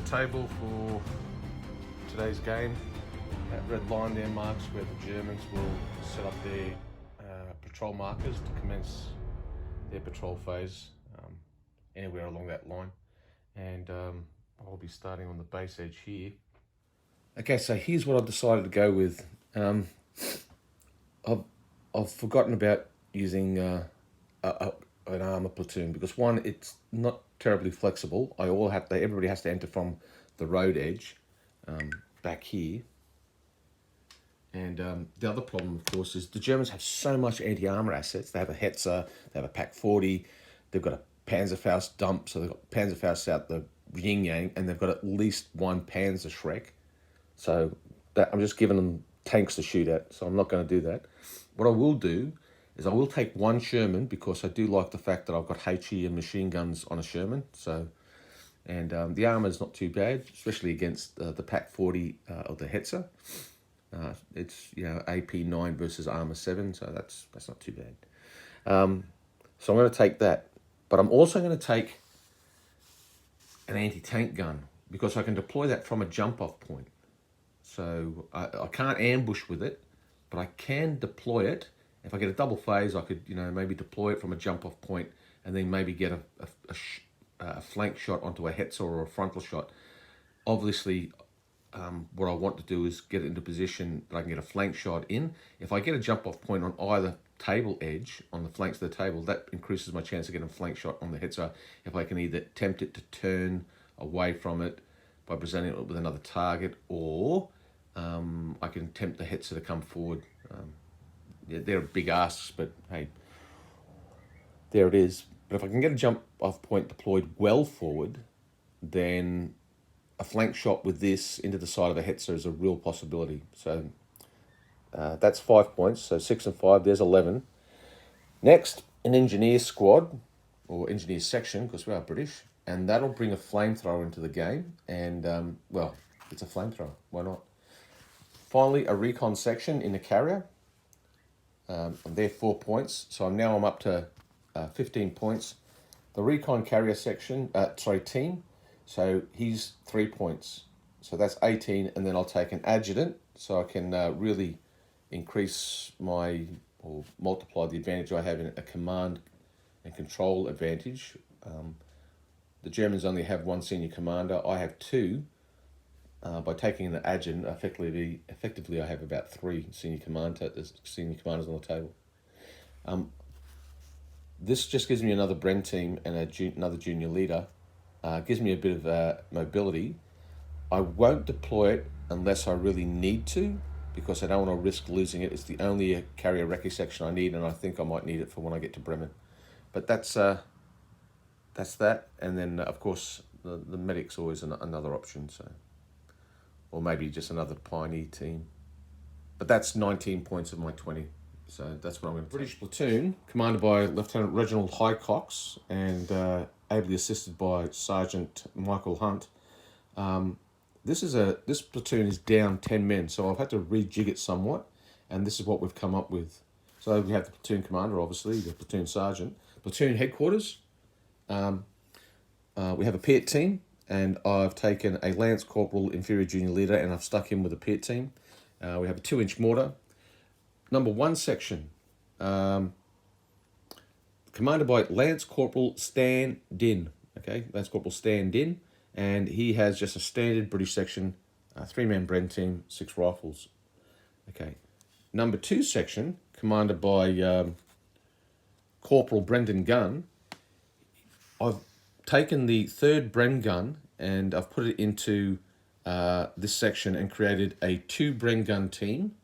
table for today's game. That red line there marks where the Germans will set up their patrol markers to commence their patrol phase anywhere along that line. And I'll be starting on the base edge here. Okay, so here's what I've decided to go with. I've forgotten about using an armour platoon because one, it's not terribly flexible. Everybody has to enter from the road edge back here. And the other problem, of course, is the Germans have so much anti-armour assets. They have a Hetzer, they have a Pak 40, they've got a Panzerfaust dump, so they've got Panzerfaust out the yin yang, and they've got at least one Panzer Schreck. So I'm just giving them tanks to shoot at, so I'm not going to do that. What I will do is I will take one Sherman because I do like the fact that I've got HE and machine guns on a Sherman. So, and the armour is not too bad, especially against the Pak 40 of the Hetzer. It's AP 9 versus armour 7, so that's not too bad. So I'm going to take that, but I'm also going to take an anti-tank gun because I can deploy that from a jump-off point. So I can't ambush with it, but I can deploy it. If I get a double phase, I could maybe deploy it from a jump-off point and then maybe get a flank shot onto a Hetzer or a frontal shot. Obviously, what I want to do is get it into position that I can get a flank shot in. If I get a jump-off point on either table edge, on the flanks of the table, that increases my chance of getting a flank shot on the Hetzer. If I can either tempt it to turn away from it by presenting it with another target, or I can tempt the Hetzer to come forward. They're big asks, but hey, there it is. But if I can get a jump-off point deployed well forward, then a flank shot with this into the side of a Hetzer is a real possibility. So that's 5 points. So 6 and 5, there's 11. Next, an engineer squad, or engineer section, because we are British, and that'll bring a flamethrower into the game. And, well, it's a flamethrower. Why not? Finally, a recon section in the carrier. And they're 4 points. So I'm up to 15 points. The recon carrier section, team. So he's 3 points. So that's 18, and then I'll take an adjutant, so I can really increase or multiply the advantage I have in a command and control advantage. The Germans only have one senior commander. I have two. By taking an adjutant, effectively I have about 3 senior commanders on the table. This just gives me another Bren team and another junior leader. Gives me a bit of mobility. I won't deploy it unless I really need to, because I don't want to risk losing it. It's the only carrier recce section I need, and I think I might need it for when I get to Bremen. But that's that. And then, of course, the medic's always another option. So, or maybe just another Pioneer team. But that's 19 points of my 20. So that's what I'm going to British platoon, commanded by Lieutenant Reginald Highcox and ably assisted by Sergeant Michael Hunt. This platoon is down 10 men, so I've had to rejig it somewhat, and this is what we've come up with. So we have the platoon commander, obviously, the platoon sergeant, platoon headquarters. We have a Piet team, and I've taken a Lance Corporal inferior junior leader, and I've stuck him with a Piet team. We have a 2-inch mortar. Number 1 section, commanded by Lance Corporal Stan Din. Okay, Lance Corporal Stan Din, and he has just a standard British section, 3-man Bren team, 6 rifles. Okay, number 2 section, commanded by Corporal Brendan Gunn. I've taken the 3rd Bren gun and I've put it into this section and created a 2 Bren gun team.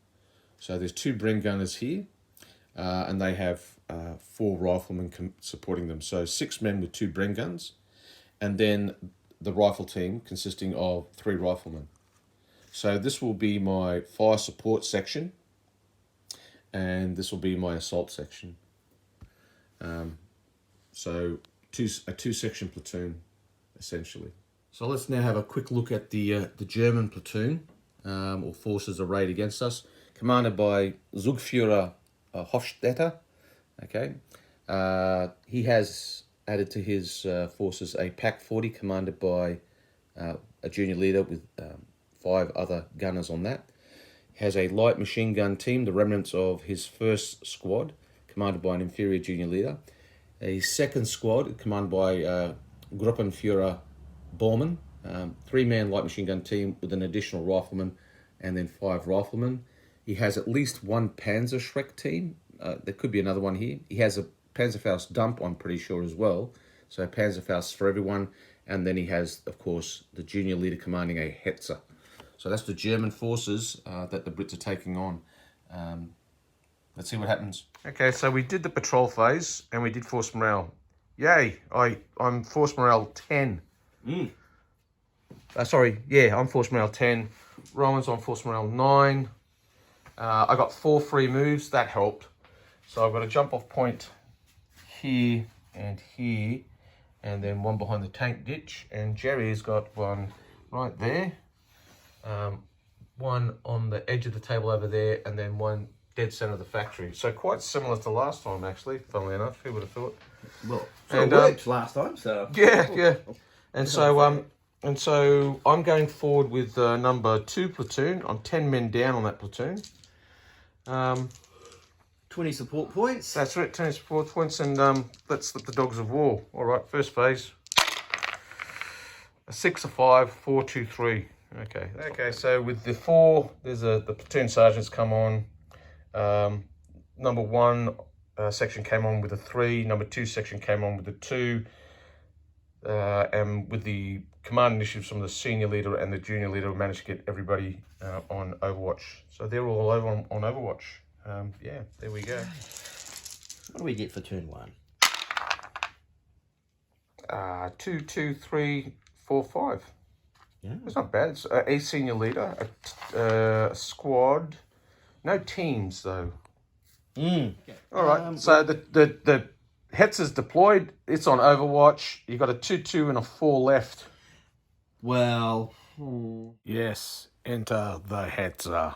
So there's 2 Bren gunners here, and they have 4 riflemen supporting them. So 6 men with 2 Bren guns, and then the rifle team consisting of 3 riflemen. So this will be my fire support section, and this will be my assault section. So a 2-section platoon, essentially. So let's now have a quick look at the German platoon, or forces arrayed against us, commanded by Zugführer Hofstetter. Okay, he has added to his forces a Pak 40 commanded by a junior leader with 5 other gunners on that. Has a light machine gun team, the remnants of his first squad, commanded by an inferior junior leader. A second squad, commanded by Gruppenführer Bormann, 3-man light machine gun team with an additional rifleman, and then 5 riflemen. He has at least 1 Panzerschreck team. There could be another one here. He has a Panzerfaust dump, I'm pretty sure, as well. So Panzerfaust for everyone. And then he has, of course, the junior leader commanding a Hetzer. So that's the German forces that the Brits are taking on. Let's see what happens. Okay, so we did the patrol phase and we did force morale. Yay, I'm force morale 10. I'm force morale 10. Roman's on force morale 9. I got 4 free moves, that helped. So I've got a jump off point here, and then one behind the tank ditch. And Jerry's got one right there. One on the edge of the table over there, and then one dead center of the factory. So quite similar to last time, actually, funnily enough. Who would have thought? Well, it worked last time, so... Yeah. And so I'm going forward with number 2 platoon. I'm 10 men down on that platoon. 20 support points. That's right, 20 support points, and let's slip the dogs of war. All right, first phase. A 6, a 5, 4, 2, 3. Okay, so with the 4, there's the platoon sergeants come on. Number 1 section came on with a 3. Number 2 section came on with a 2. And with the command initiatives from the senior leader and the junior leader, we managed to get everybody on Overwatch. So they're all over on Overwatch. Yeah, there we go. What do we get for turn 1? 2, 2, 3, 4, 5. Yeah. It's not bad. It's a senior leader, a squad. No teams, though. Okay. All right, so the Hetzer's deployed. It's on Overwatch. You got a 2-2 and a 4 left. Well... Yes, enter the Hetzer.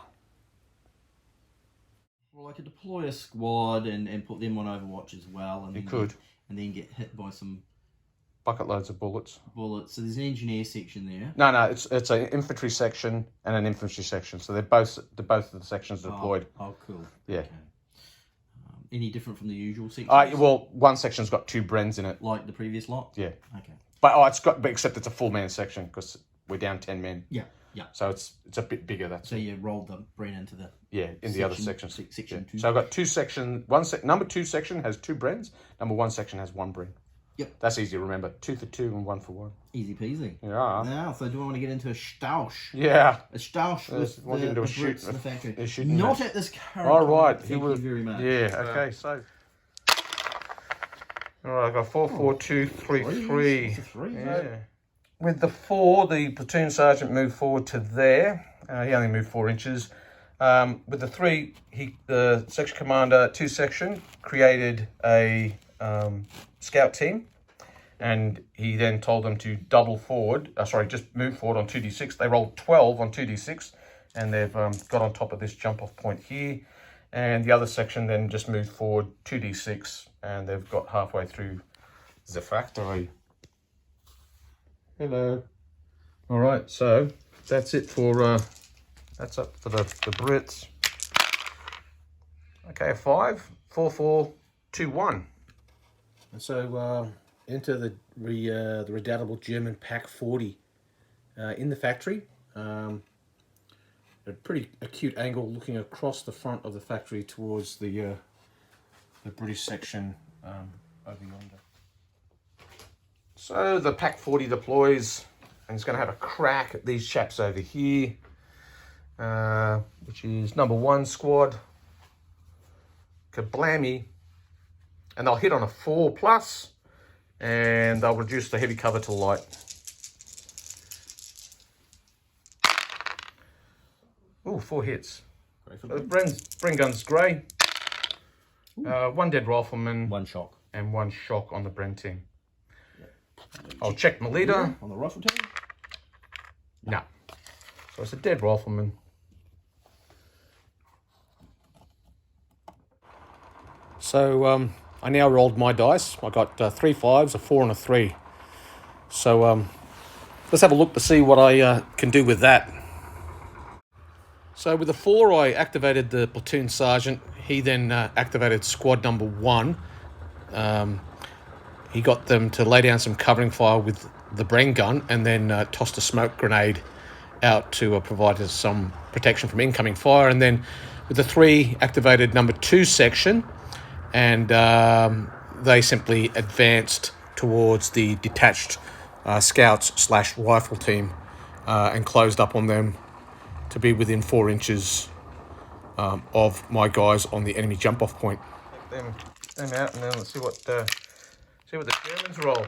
Well, I could deploy a squad and put them on Overwatch as well. And you could. And then get hit by some... Bucket loads of bullets. So there's an engineer section there. No, it's an infantry section and an infantry section. So they're both of the sections deployed. Oh, cool. Yeah. Okay. Any different from the usual sections? Well, one section's got 2 Brens in it. Like the previous lot? Yeah. Okay. But except it's a full man section because we're down 10 men. Yeah. So it's a bit bigger. So you rolled the Bren into the the other sections. Section 2. So I've got 2 sections. Number 2 section has 2 Brens. Number 1 section has 1 Bren. Yep. That's easy to remember. 2 for 2 and 1 for 1. Easy peasy. Yeah. Now, so do I want to get into a stausch? Yeah. A stausch with the Brits in the factory. Not at this current time. Right. Thank you very much. Yeah. Okay. So. All right. I've got 4, 4, 2, 3, 3. Yeah. With the 4, the platoon sergeant moved forward to there. He only moved 4 inches. With the 3, the section commander, 2 section, created a scout team, and he then told them to just move forward on 2d6. They rolled 12 on 2d6, and they've got on top of this jump off point here. And the other section then just moved forward 2d6, and they've got halfway through the factory. Hello. All right, so that's it for that's up for the Brits. Okay, 5, 4, 4, 2, 1. And so enter the redoubtable German Pack 40 in the factory. A pretty acute angle looking across the front of the factory towards the British section over yonder. So the Pack 40 deploys and it's going to have a crack at these chaps over here, which is number 1 squad. Kablammy. And they'll hit on a 4+, and they'll reduce the heavy cover to light. Ooh, 4 hits. Bren gun's grey. 1 dead rifleman. 1 shock. And 1 shock on the Bren team. I'll check my leader. On the rifle team? No. So it's a dead rifleman. So I now rolled my dice. I got 3 5s, a 4 and a 3. So let's have a look to see what I can do with that. So with the 4, I activated the platoon sergeant. He then activated squad number 1. He got them to lay down some covering fire with the Bren gun and then tossed a smoke grenade out to provide us some protection from incoming fire. And then with the 3, activated number 2 section, and they simply advanced towards the detached scouts/rifle team and closed up on them to be within 4 inches of my guys on the enemy jump-off point. Them out, and then let's see what the Germans roll.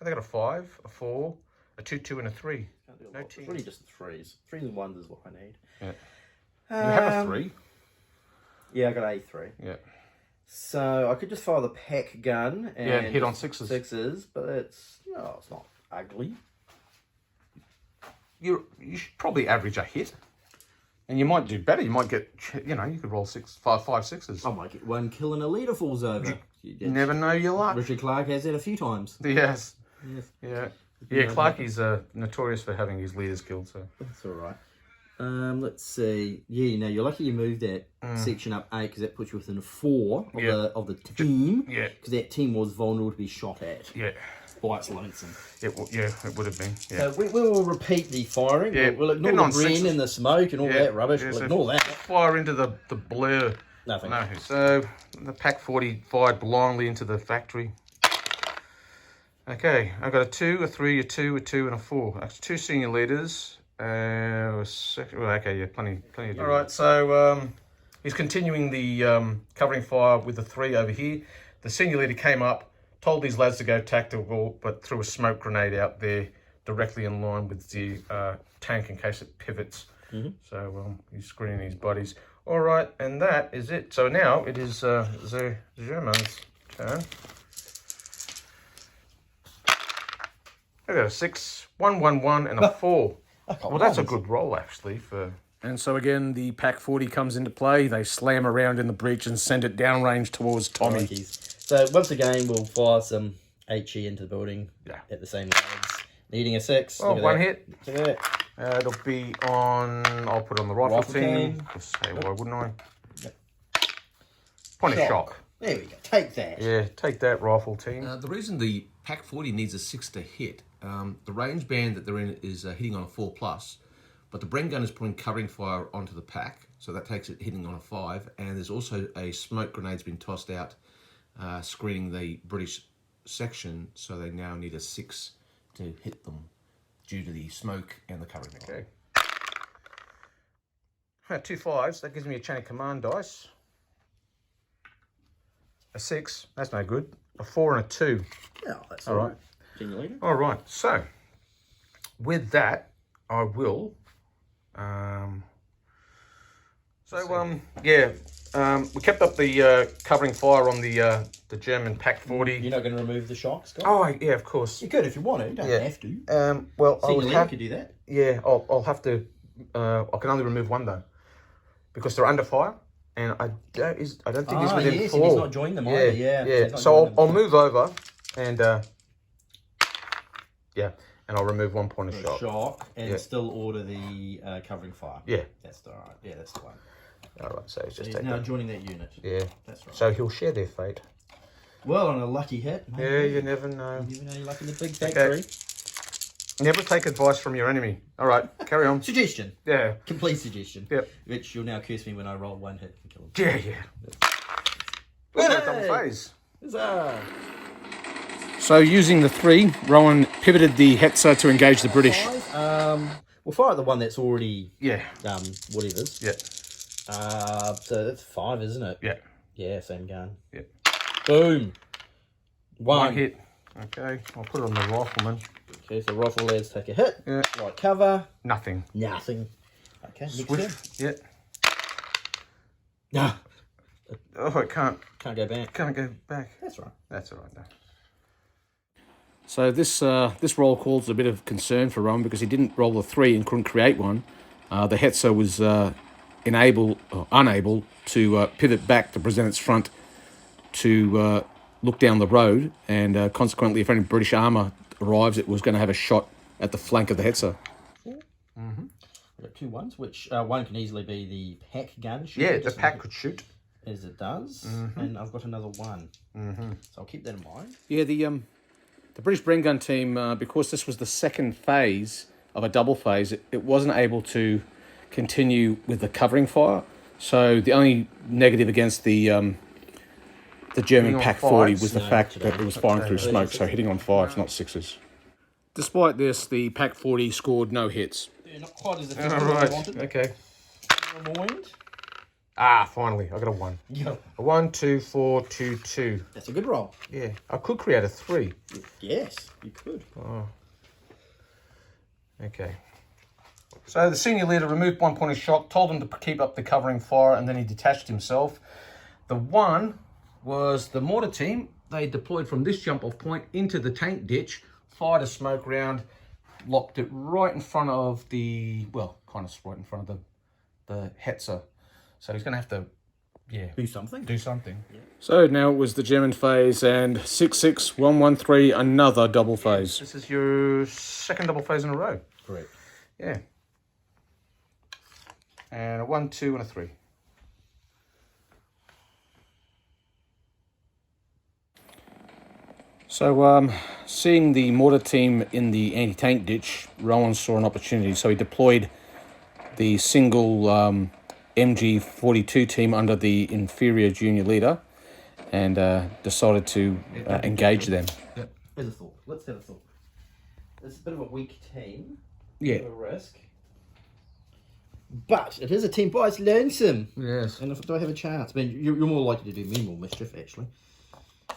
They got a 5, a 4, a 2, 2, and a 3. No it's really just the 3s. 3s and 1s is what I need. Yeah. You have a 3. Yeah, I got A3. Yeah. So I could just fire the pack gun and hit on 6s. 6s, but it's not ugly. You should probably average a hit, and you might do better. You might get, you could roll 5 6s. I might get 1 kill and a leader falls over. You never know your luck. Richard Clark has that a few times. Yes. Yeah. Clarkie's notorious for having his leaders killed. So that's all right. Let's see. Yeah, you're lucky you moved that section up 8 because that puts you within 4 of the team. Yeah. Because that team was vulnerable to be shot at. Yeah. By its lonesome. It would have been. Yeah. So we will repeat the firing. Yeah. We'll ignore the green and the smoke and all that rubbish. We'll ignore that. Fire into the blur. Nothing. No. So the Pack 40 fired blindly into the factory. Okay, I got a 2, a 3, a 2, a 2, and a 4. That's 2 senior leaders. Okay, yeah, plenty of. All right, so he's continuing the covering fire with the 3 over here. The senior leader came up, told these lads to go tactical, but threw a smoke grenade out there directly in line with the tank in case it pivots. So he's screening his buddies. All right, and that is it. So now it is the Germans' turn. I got a 6, 1, 1, 1, and a 4. Well, that's a good roll, actually. And so again, the Pack 40 comes into play. They slam around in the breach and send it downrange towards Tommy. So once again, we'll fire some HE into the building at the same loads. Needing a 6. Oh, 1 hit. Look at that. It'll be on, I'll put it on the rifle team. Just say why wouldn't I? Yep. Point of shock. There we go. Take that. Yeah, take that, rifle team. The reason the Pack 40 needs a 6 to hit, the range band that they're in is hitting on a 4+, but the Bren gun is putting covering fire onto the pack, so that takes it hitting on a 5, and there's also a smoke grenade's been tossed out, screening the British section, so they now need a 6 to hit them due to the smoke and the covering fire. Okay. 2 5s, that gives me a chain of command dice. A 6, that's no good. A 4 and a 2. Yeah, that's all right. All right, so with that, I will. We kept up the covering fire on the German Pack 40. You're not going to remove the shock, Scott? Oh, yeah, of course. You could if you want to. You don't have to. Well, I would have to do that. Yeah, I'll have to. I can only remove 1 though, because they're under fire. And I don't think he's within 4. And he's not joined them either. Yeah. So I'll move over and and I'll remove 1 point of shock and still order the covering fire. Yeah, that's all right. Yeah, that's the one. All right, so he's just now joining that unit. Yeah, that's right. So he'll share their fate. Well, on a lucky hit. Maybe. Yeah, you never know. You never know. You're lucky in the big factory. Never take advice from your enemy. All right, carry on. Suggestion. Yeah. Complete suggestion. Yep. Which you'll now curse me when I roll 1 hit and kill him. Yeah. Look at that double phase. Huzzah. So using the 3, Rowan pivoted the Hetzer to engage the British. We'll fire at the one that's already whatever's. Yeah. So that's 5, isn't it? Yeah. Yeah, same gun. Yeah. Boom. 1 hit. Okay, I'll put it on the rifleman. Okay, so rifle lads take a hit. Yeah. Right cover. Nothing. Okay, Swift. Yeah. Nah. Oh, it can't go back. Can't go back. That's right. That's all right though. So this roll caused a bit of concern for Ron because he didn't roll a 3 and couldn't create one. The Hetzer was unable to pivot back to present its front to look down the road, and consequently, if any British armour arrives, it was going to have a shot at the flank of the Hetzer. We've got 2 ones, which one can easily be the pack gun shooter. Yeah, the just pack like could shoot. as it does. And I've got another one. So I'll keep that in mind. Yeah, the British Bren Gun team, because this was the second phase of a double phase, it wasn't able to continue with the covering fire. So the only negative against the German on Pack 40 was the fives? fact that it was firing through smoke, so hitting on 5s, not 6s. Despite this, the Pack 40 scored no hits. Yeah, not quite as efficient as I wanted. Okay. Mind. Finally, I got a 1. Yeah. A 1, 2, 4, 2, 2. That's a good roll. Yeah, I could create a 3. Yes, you could. Okay. So the senior leader removed 1 point of shock, told him to keep up the covering fire, and then he detached himself. The 1 was the mortar team. They deployed from this jump-off point into the tank ditch, fired a smoke round, locked it right in front of the, well, kind of right in front of the Hetzer. So he's going to have to, Do something. do something. So now it was the German phase, and 6-6, 1-1-3, another double phase. This is your second double phase in a row. Correct. Yeah. And a 1, 2, and a 3. So, seeing the mortar team in the anti-tank ditch, Rowan saw an opportunity. So he deployed the single MG42 team under the inferior junior leader and decided to engage them. Here's a thought. Let's have a thought. It's a bit of a weak team. Yeah. Bit of a risk. But it is a team by its lonesome. Yes. And do I have a chance? I mean, you're more likely to do me more mischief, actually.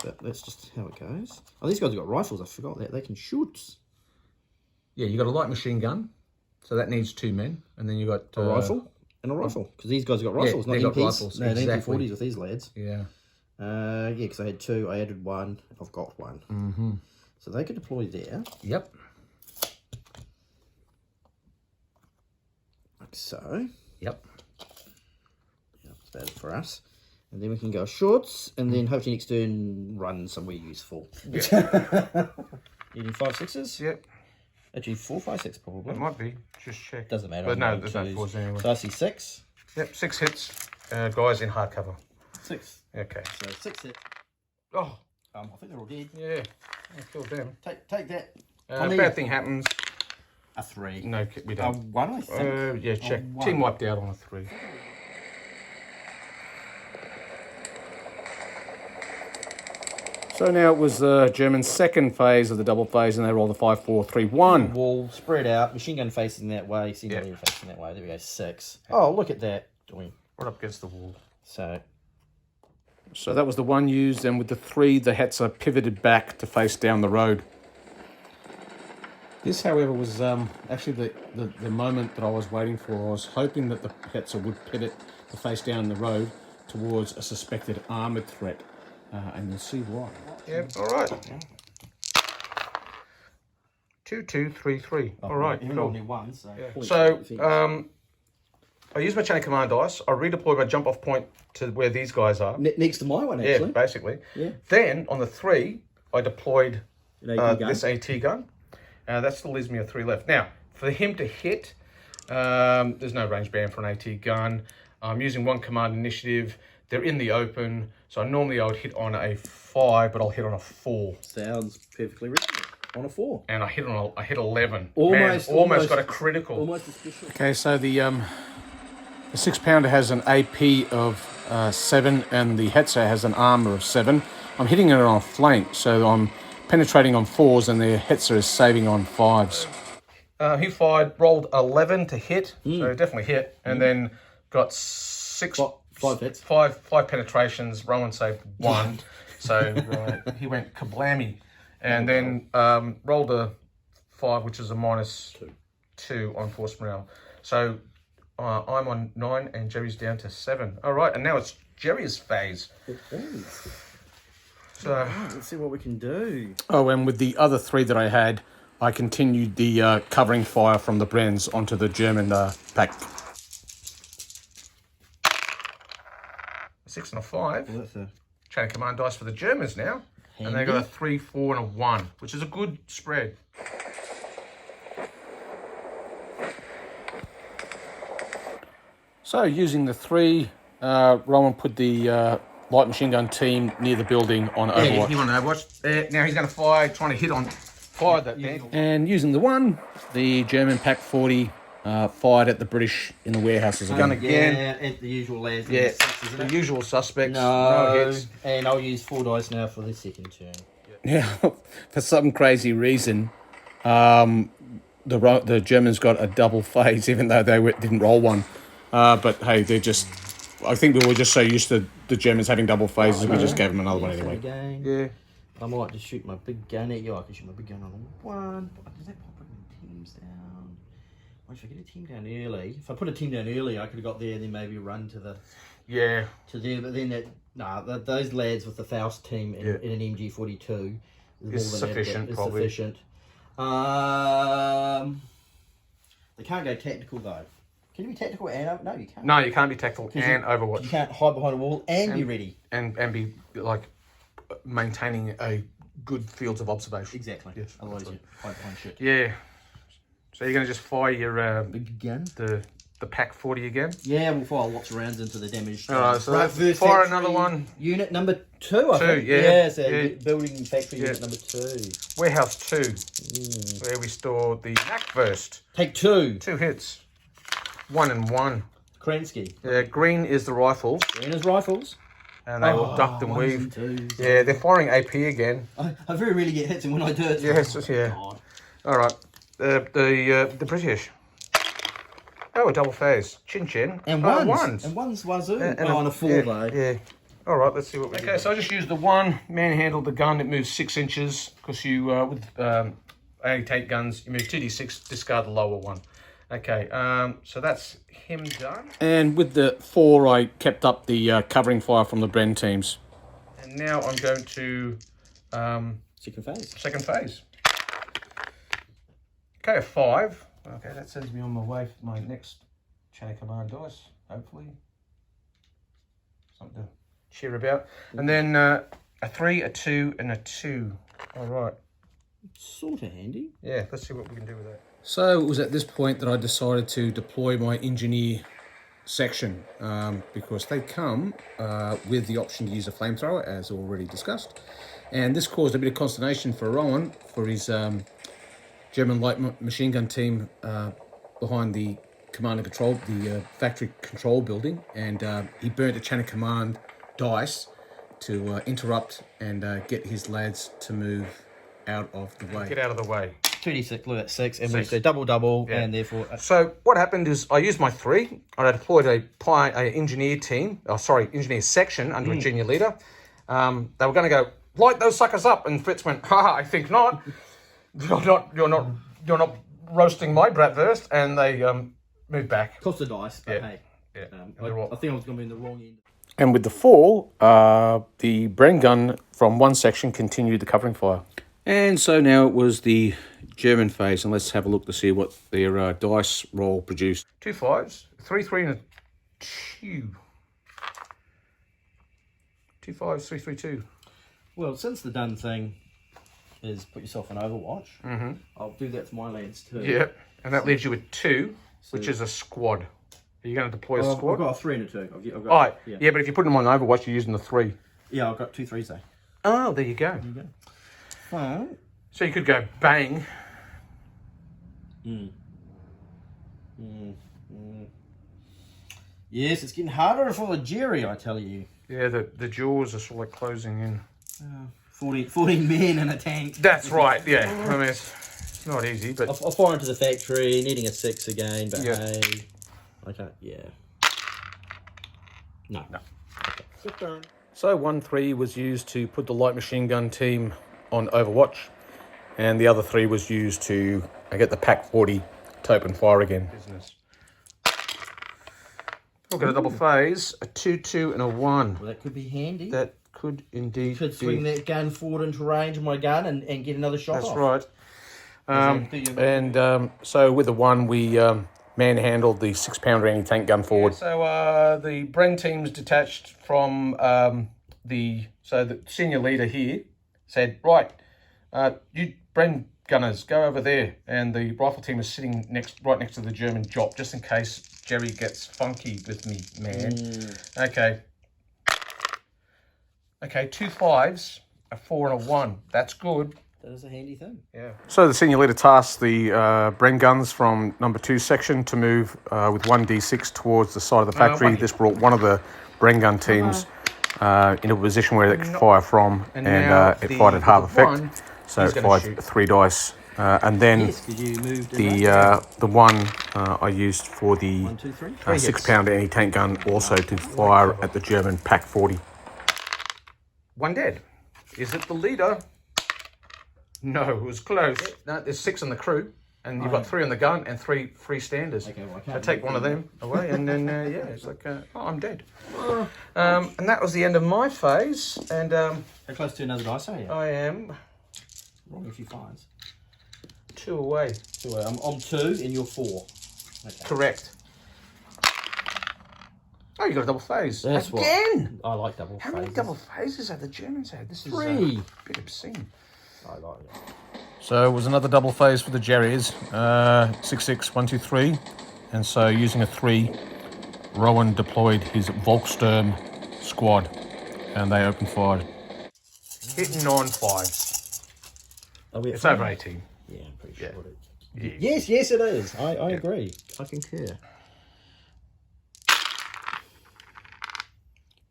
But that's just how it goes. Oh, these guys have got rifles. I forgot that. They can shoot. Yeah, you got a light machine gun, so that needs 2 men. And then you got... A rifle and a rifle. Because these guys have got rifles, not they got MPs. rifles, No, exactly. MP40s with these lads. Yeah. Yeah, because I had 2. I added 1. I've got 1. Mm-hmm. So they could deploy there. Yep. Like so. Yep. Yeah, that's bad for us. And then we can go shorts, and then hopefully next turn run somewhere useful. Yeah. You need 5, 6s? Yep. Actually, 4, 5, 6 probably. It might be. Just check. Doesn't matter. But I'm no, going there's no twos. 4s anyway. So I see 6. Yep, 6 hits. Guys in hard cover. 6. Okay. So 6 hit. Oh, I think they're all dead. yeah. I killed them. Take that. Bad thing happens. A 3. No, we A don't. 1, I think. Yeah, check. 1. Team wiped out on a 3. So now it was the German second phase of the double phase, and they rolled a 5-4-3-1. Wall spread out. Machine gun facing that way. Senior leader facing that way. There we go. 6. Oh, look at that. Right up against the wall. So So that was the 1 used, and with the 3, the Hetzer pivoted back to face down the road. This, however, was actually the moment that I was waiting for. I was hoping that the Hetzer would pivot to face down the road towards a suspected armoured threat, and you'll see why. Yep, all right. 2, 2, 3, 3. All right, even cool. only 1. So, So, I use my chain of command dice. I redeploy my jump off point to where these guys are. next to my one, Yeah, actually. basically. Yeah. Then, on the 3, I deployed An AT gun. this AT gun. That still leaves me a 3 left. Now, for him to hit, there's no range band for an AT gun. I'm using 1 command initiative. They're in the open. So normally I would hit on a 5, but I'll hit on a 4. Sounds perfectly reasonable. On a 4. And I hit 11. Almost got a critical. Almost a special. Okay, so the 6-pounder has an AP of 7, and the Hetzer has an armour of 7. I'm hitting it on a flank, so I'm penetrating on 4s, and the Hetzer is saving on 5s. He rolled 11 to hit, so definitely hit, and then got 6... 5 hits. 5 penetrations. Rowan saved 1, so he went kablammy, and then rolled a 5, which is a -2 on force morale. So I'm on 9, and Jerry's down to 7. All right, and now it's Jerry's phase. So Let's see what we can do. Oh, and with the other 3 that I had, I continued the covering fire from the Brens onto the German pack. 6 and a 5. Well, that's a Chain of command dice for the Germans now. And they got a 3, 4, and a 1, which is a good spread. So using the 3, Rowan put the light machine gun team near the building on Overwatch. He won Overwatch. Now he's going to fire, trying to hit on, fire that there. And using the 1, the German Pack 40 fired at the British in the warehouses again. Again. Yeah, and the usual lads. Yeah, And the six, isn't the it? usual suspects. No, hits. and I'll use 4 dice now for the second turn. Yeah, for some crazy reason, the Germans got a double phase, even though they didn't roll one. But hey, they're just. I think we were just so used to the Germans having double phases, we just gave them another one anyway. Again. Yeah. I might just shoot my big gun at you. I can shoot my big gun on 1. Does that pop in teams down? Well, if I get a team down early, if I put a team down early, I could have got there and then maybe run to the to there. But then those lads with the Faust team in an MG42 Is sufficient, probably. Sufficient. They can't go tactical though. Can you be tactical and no, you can't. No, you can't be tactical and Overwatch. You can't hide behind a wall and be ready. And be like maintaining a good fields of observation. Exactly. Yes. Otherwise you hide behind shit. Yeah. So you're going to just fire your Big gun. the Pack 40 again. Yeah, we'll fire lots of rounds into the damaged. Alright, so let's verse fire factory another one. Unit number 2, I think. yeah, Yeah, so yeah. building factory Yeah. unit number 2. Warehouse 2, where we store the Nackburst. Take 2. 2 hits. 1 and 1. Kransky. Yeah, green is the rifle, Greener's rifles. and they will duck and 1s weave. and 2s. Yeah, they're firing AP again. I very rarely get hits, and when I do it, Yes, yeah. God. All right, the British. Oh, a double phase. Chin chin. And Oh, ones. And ones wazoo. And On a 4 yeah, though. Yeah. All right, let's see what we Okay, so I just used the 1, manhandled the gun. It moves 6 inches because you, with only take guns, you move 2d6, discard the lower one. Okay, so that's him done. And with the 4, I kept up the covering fire from the Bren teams. And now I'm going to Second phase. second phase. Okay, a 5. Okay, that sends me on my way for my next chain of command dice, hopefully. Something to cheer about. And then a 3, a 2, and a 2. All right. Sort of handy. Yeah, let's see what we can do with that. So it was at this point that I decided to deploy my engineer section because they come with the option to use a flamethrower, as already discussed. And this caused a bit of consternation for Rowan for his German light machine gun team behind the command and control, the factory control building, and he burnt a chain of command dice to interrupt and get his lads to move out of the way. Get out of the way. 2d6, look at 6, and 6. we say double, Yeah. and therefore... So what happened is I used my 3, and I deployed a engineer team, engineer section under a junior leader. They were going to go, light those suckers up, and Fritz went, haha, I think not. You're not roasting my bratwurst, and they moved back. Cost the dice, but Yeah. hey. Yeah. I think I was going to be in the wrong end. And with the 4, the Bren gun from one section continued the covering fire. And so now it was the German phase, and let's have a look to see what their dice roll produced. 2 5s, 3 3 and a 2. 2 5s, 3 3 2. Well, since the done thing is put yourself on Overwatch, I'll do that for my lads too. Yep, and that leaves you with 2, which is a squad. Are you going to deploy a Well, squad? I've got a 3 and a 2. I've got, Oh, yeah, but if you put them on Overwatch, you're using the 3. Yeah, I've got 2 3s though. Oh, there you go. There you go. Well, So you could go bang. yes, it's getting harder for the Jerry, I tell you. Yeah, the jaws are sort of like closing in. 14 men in a tank. That's right, yeah. I mean, it's not easy, but... I'll fire into the factory, needing a 6 again, but Yeah. hey, I can't, yeah. No. Okay. So 1-3 was used to put the light machine gun team on Overwatch, and the other 3 was used to get the Pack 40 to open fire again. Business. We'll get a double phase, a 2 2 and a 1. Well, that could be handy. That could indeed could swing that gun forward into range of my gun and get another shot That's off. right. So with the 1, we manhandled the 6-pounder anti-tank gun forward. So the Bren team's detached from the senior leader here said, right, you Bren gunners, go over there. And the rifle team is sitting right next to the German job, just in case Jerry gets funky with me, man. Okay. Okay, 2 5s, a 4 and a 1. That's good. That is a handy thing. Yeah. So the senior leader tasked the Bren guns from number 2 section to move with 1d6 towards the side of the factory. This brought one of the Bren gun teams into a position where it could fire from, and it fired at half effect. So it fired 3 dice. And then the one I used for the 6-pound anti-tank gun also to fire at the German Pack 40. 1 dead. Is it the leader? No, it was close. No, there's 6 in the crew, and you've got 3 on the gun and 3 freestanders. Okay, well, so take one of them away, and then yeah, it's like, oh, I'm dead. And that was the end of my phase. And how close to another dice are you? I am Wrong if you find. 2 away. 2 away. I'm 2 and you're 4. Okay. Correct. Oh, you got a double phase. That's again. I like double phases. How many double phases have the Germans had? This is 3. A bit obscene. I like it. So it was another double phase for the Jerrys. 6 6 1 2 3, and so using a 3, Rowan deployed his Volksturm squad, and they opened fire. Hitting 9 5s. It's over 18. Yeah, I'm pretty sure it is. Yeah. Yes, it is. I agree. I concur.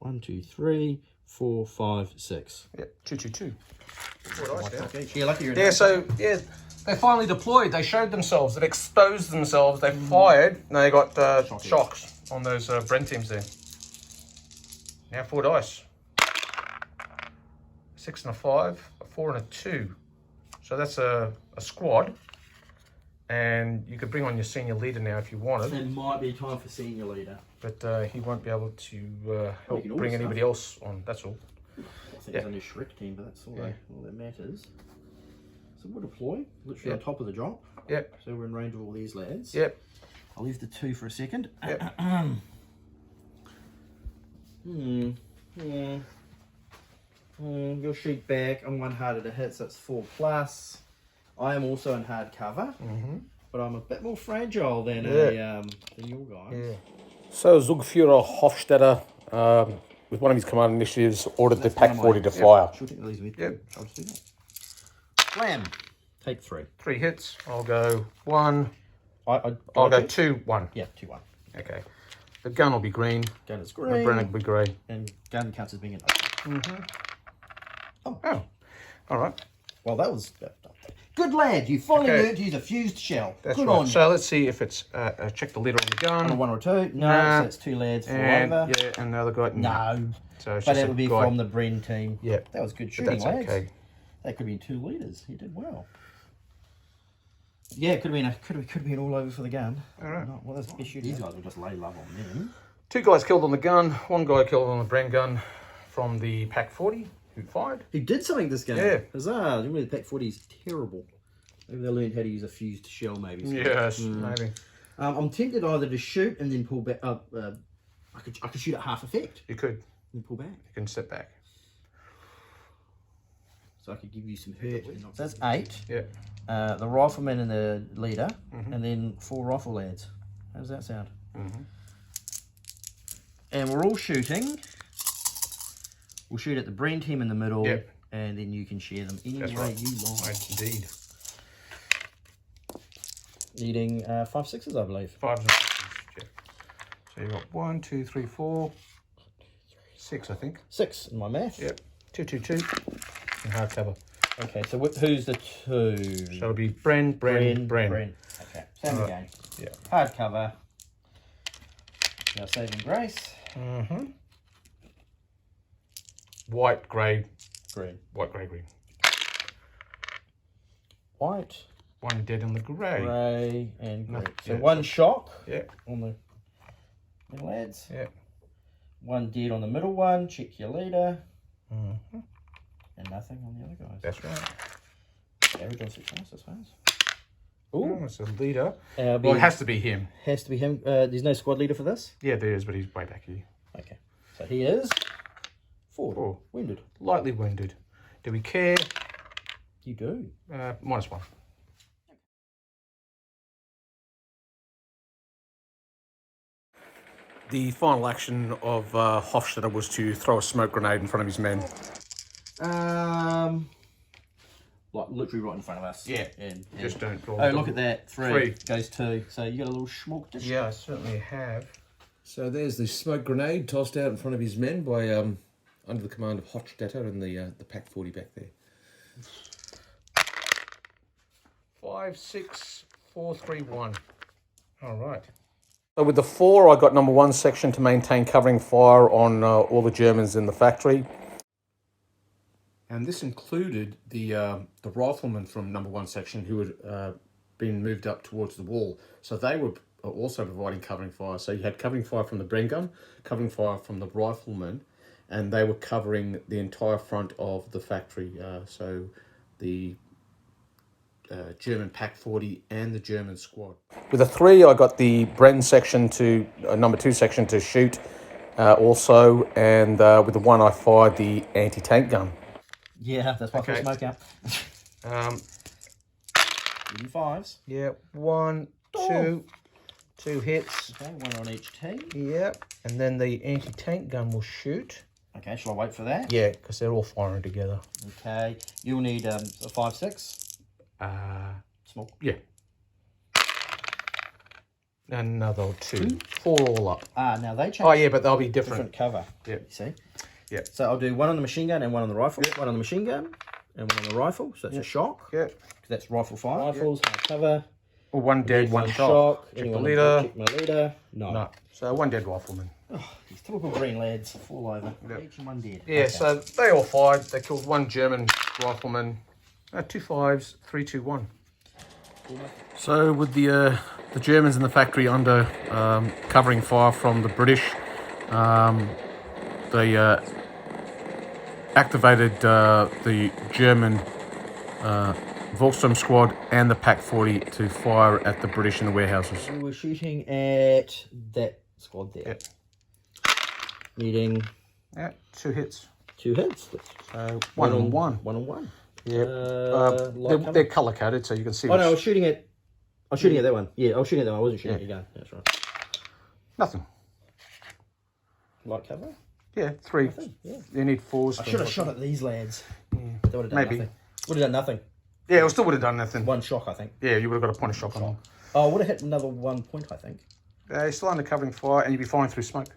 1 2 3 4 5 6. Yep, 2 2 2. Yeah, lucky you're in. Yeah, so yeah, they finally deployed. They showed themselves. They exposed themselves. They fired. And they got shocks on those Brent teams there. Now 4 dice. 6 and a 5, a 4 and a 2. So that's a squad. And you could bring on your senior leader now if you wanted. It might be time for senior leader. But he won't be able to help bring anybody else on. That's all. I think it's only a Shrek team, but that's all, all that matters. So we'll deploy, literally on top of the drop. Yep. So we're in range of all these lads. Yep. I'll leave the 2 for a second. Yep. You'll shoot back. I'm 1 harder to hit, so it's 4 plus. I am also in hard cover, but I'm a bit more fragile than than your guys. Yeah. So Zugführer Hofstetter, with one of his command initiatives, ordered the Pack 40 to fire. She'll take these with you. I'll just do that. Slam. Take 3. 3 hits. I'll go 1. I'll go 2 1. Yeah, 2 1. Okay. The gun will be green. Gun is The green. Brennan will be grey. And gun counts as being an open. Oh. All right. Well, that was good, lad. You finally learned to use a fused shell. That's good right. on you. So let's see if it's check the leader on the gun. On a 1 or 2. No, so it's 2 lads for over. Yeah, and the other guy. No. So it's but just it would be guy. from the Bren team. Yeah. That was good But shooting, that's lads. okay. That could be 2 leaders. He did well. Yeah, it could have been all over for the gun. All right. Well, that's issue. These guys will just lay love on them. 2 guys killed on the gun. 1 guy killed on the Bren gun from the Pack 40 who fired. He did something this game. Yeah. Huzzah. The Pack 40 is terrible. Maybe they learned how to use a fused shell, maybe. Yes, maybe. I'm tempted either to shoot and then pull back up. I could shoot at half effect. You could. And pull back. You can step back. So I could give you some hurt. So that's 8. Yeah. The rifleman and the leader, and then 4 rifle lads. How does that sound? And we're all shooting. We'll shoot at the Bren team in the middle, and then you can share them any way you like. Right, indeed. Needing 5 6s, I believe. 5 and 6. Yeah. So you've got 1, 2, 3, 4, 6, I think. 6 in my math. Yep. 2, 2, 2. And hard cover. Okay, so who's the 2? So it'll be Bren. Okay, same again. Yeah. Hard cover. Now saving grace. White, grey. Green. White, grey, green. White. 1 dead on the grey. Grey and green. So yeah. 1 shock Yeah. on the middle lads. Yeah. 1 dead on the middle one. Check your leader. And nothing on the other guys. That's right. Average on 6 dice, I suppose. Oh, it's a leader. Well, Well, it has to be him. Has to be him. There's no squad leader for this? Yeah, there is, but he's way back here. Okay. So he is 4. 4. Wounded. Lightly wounded. Do we care? You do. -1. The final action of Hofstadter was to throw a smoke grenade in front of his men. Like literally right in front of us. Yeah. And Just don't draw. oh, look at that. Three Three. goes 2. So you got a little schmuck. Yeah, I certainly have. So there's the smoke grenade tossed out in front of his men by under the command of Hofstadter and the Pack 40 back there. 5, 6, 4, 3, 1. All right. So with the 4, I got number 1 section to maintain covering fire on all the Germans in the factory. And this included the riflemen from number 1 section who had been moved up towards the wall. So they were also providing covering fire. So you had covering fire from the Bren gun, covering fire from the riflemen, and they were covering the entire front of the factory. So the German Pack 40 and the German squad. With a 3, I got the Bren section to number 2 section to shoot also, and with the 1, I fired the anti-tank gun. Yeah, that's why I Okay. put smoke out. 5s. Yeah, 1, 2, 2 hits. Okay, 1 on each team. Yep, and then the anti-tank gun will shoot. Okay, shall I wait for that? Yeah, because they're all firing together. Okay, you'll need a 5, 6. Small. Yeah. Another 2. 4 all up. Now they change. Oh yeah, but they'll be different. Different cover. Yeah. You see? Yeah. So I'll do 1 on the machine gun and 1 on the rifle. 1 on the machine gun and 1 on the rifle. So that's a shock. Yeah. Because that's rifle fire. Rifles, hard cover. Well, 1 dead, 1 shot. shock. Check the Anyone leader. check my leader? No. No. So 1 dead rifleman. Oh, these typical green lads fall over. Yep. Each and 1 dead. Yeah, Okay. so they all fired. They killed 1 German rifleman. 2 5s, 3, 2, 1. So with the Germans in the factory under covering fire from the British, they activated the German Volksturm squad and the Pack 40 to fire at the British in the warehouses. We were shooting at that squad there. Yep. Needing Yeah, 2 hits. 2 hits. So 1 on 1. 1 on 1. Yeah, they're colour coded, so you can see. Oh no, I was shooting at that one. Yeah, I was shooting at that one. I wasn't shooting at your gun. That's right. Nothing. Light cover? Yeah, 3. Yeah. You need 4s. I should have shot at these lads. They would have done Maybe. nothing. Would have done nothing. Yeah, it still would have done nothing. 1 shock, I think. Yeah, you would have got a point of shock on them. Oh, I would have hit another 1 point, I think. You're still under covering fire, and you'd be firing through smoke.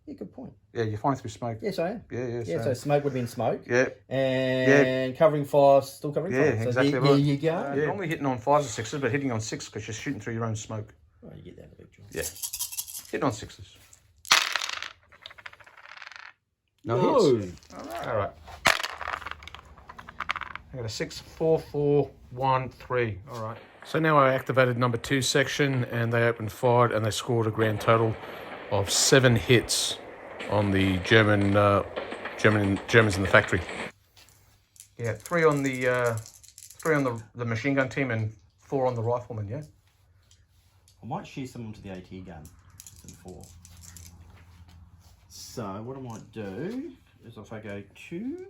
Yeah, good point. Yeah, you're firing through smoke. Yes, I am. Yeah. Yeah, so smoke would have been smoke. Yeah. And covering fire, still covering fire. So exactly there right. you go. Normally hitting on 5s or 6s, but hitting on 6 because you're shooting through your own smoke. Oh, you get that in the picture. Yeah. Hitting on 6s. No. Hits. All right. I got a 6, 4, 4, 1, 3. All right. So now I activated number 2 section, and they opened fire, and they scored a grand total of 7 hits on the Germans in the factory. Yeah, 3 on the machine gun team and 4 on the rifleman. Yeah. I might share some onto the AT gun in 4. So what I might do is if I go 2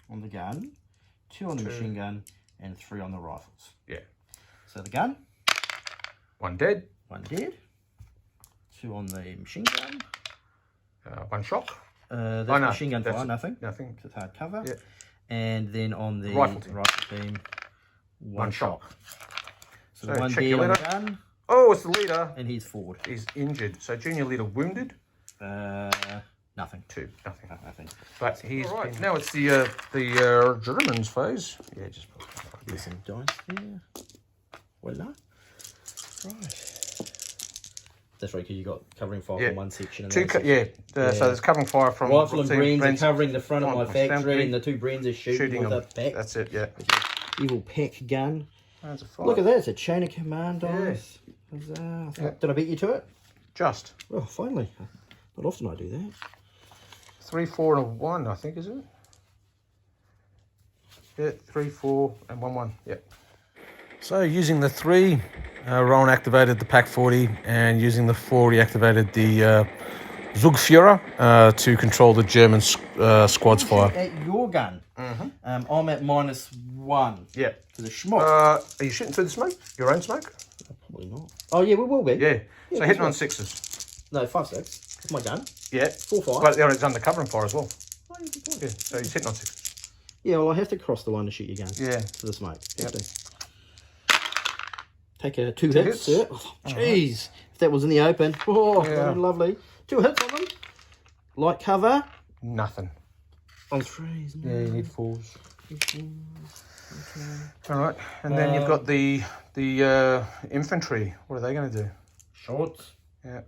on the gun, 2 on the machine gun, and 3 on the rifles. Yeah. So the gun, 1 dead. 1 dead. 2 on the machine gun. 1 shock. That's no, machine gun that's fire, nothing. Nothing. It's hard cover. Yeah. And then on the Rifle team, 1 shock. So So the 1 check dead your on the leader. gun, Oh, it's the leader. and he's forward. He's injured. So junior leader wounded. Nothing. 2. Nothing. Nothing. But he's right. Now it's the Germans phase. Yeah, just Get some dice there. Voila. Right. That's right, because you got covering fire Yeah. from 1 section. And 2. So there's covering fire from Rifle and Breens are Brens covering the front of my front, factory, and the 2 Breens are shooting with them. a pack. That's it. Yeah. Evil pack gun. That's a 5. Look at that, it's a chain of command dice. Did I beat you to it? Just Oh, finally. Not often I do that. 3, 4, and a 1. I think is it? Yeah, 3, 4, and 1, 1. Yeah. So using the 3, Rowan activated the Pack 40, and using the 4, he activated the Zugführer to control the German squad's fire. At your gun, I'm at -1. Yeah. To the schmuck. Are you shooting through the smoke? Your own smoke? Probably not. Oh, yeah, we will be. Yeah. So that's hitting on right. 6s. No, 5-6. With my gun. Yeah. 4-5. But it's under covering fire as well. Oh, yeah, good point. Yeah, so he's hitting on 6. Yeah, well, I have to cross the line to shoot your gun. Yeah. To the smoke. Yep. Take a 2 hits. hits. Oh, jeez. If that was in the open. Oh, Yeah. that'd be lovely. 2 hits on them. Light cover. Nothing. On 3s. Yeah, you need 4s. All right, and then you've got the infantry. What are they going to do? Shorts. Yeah.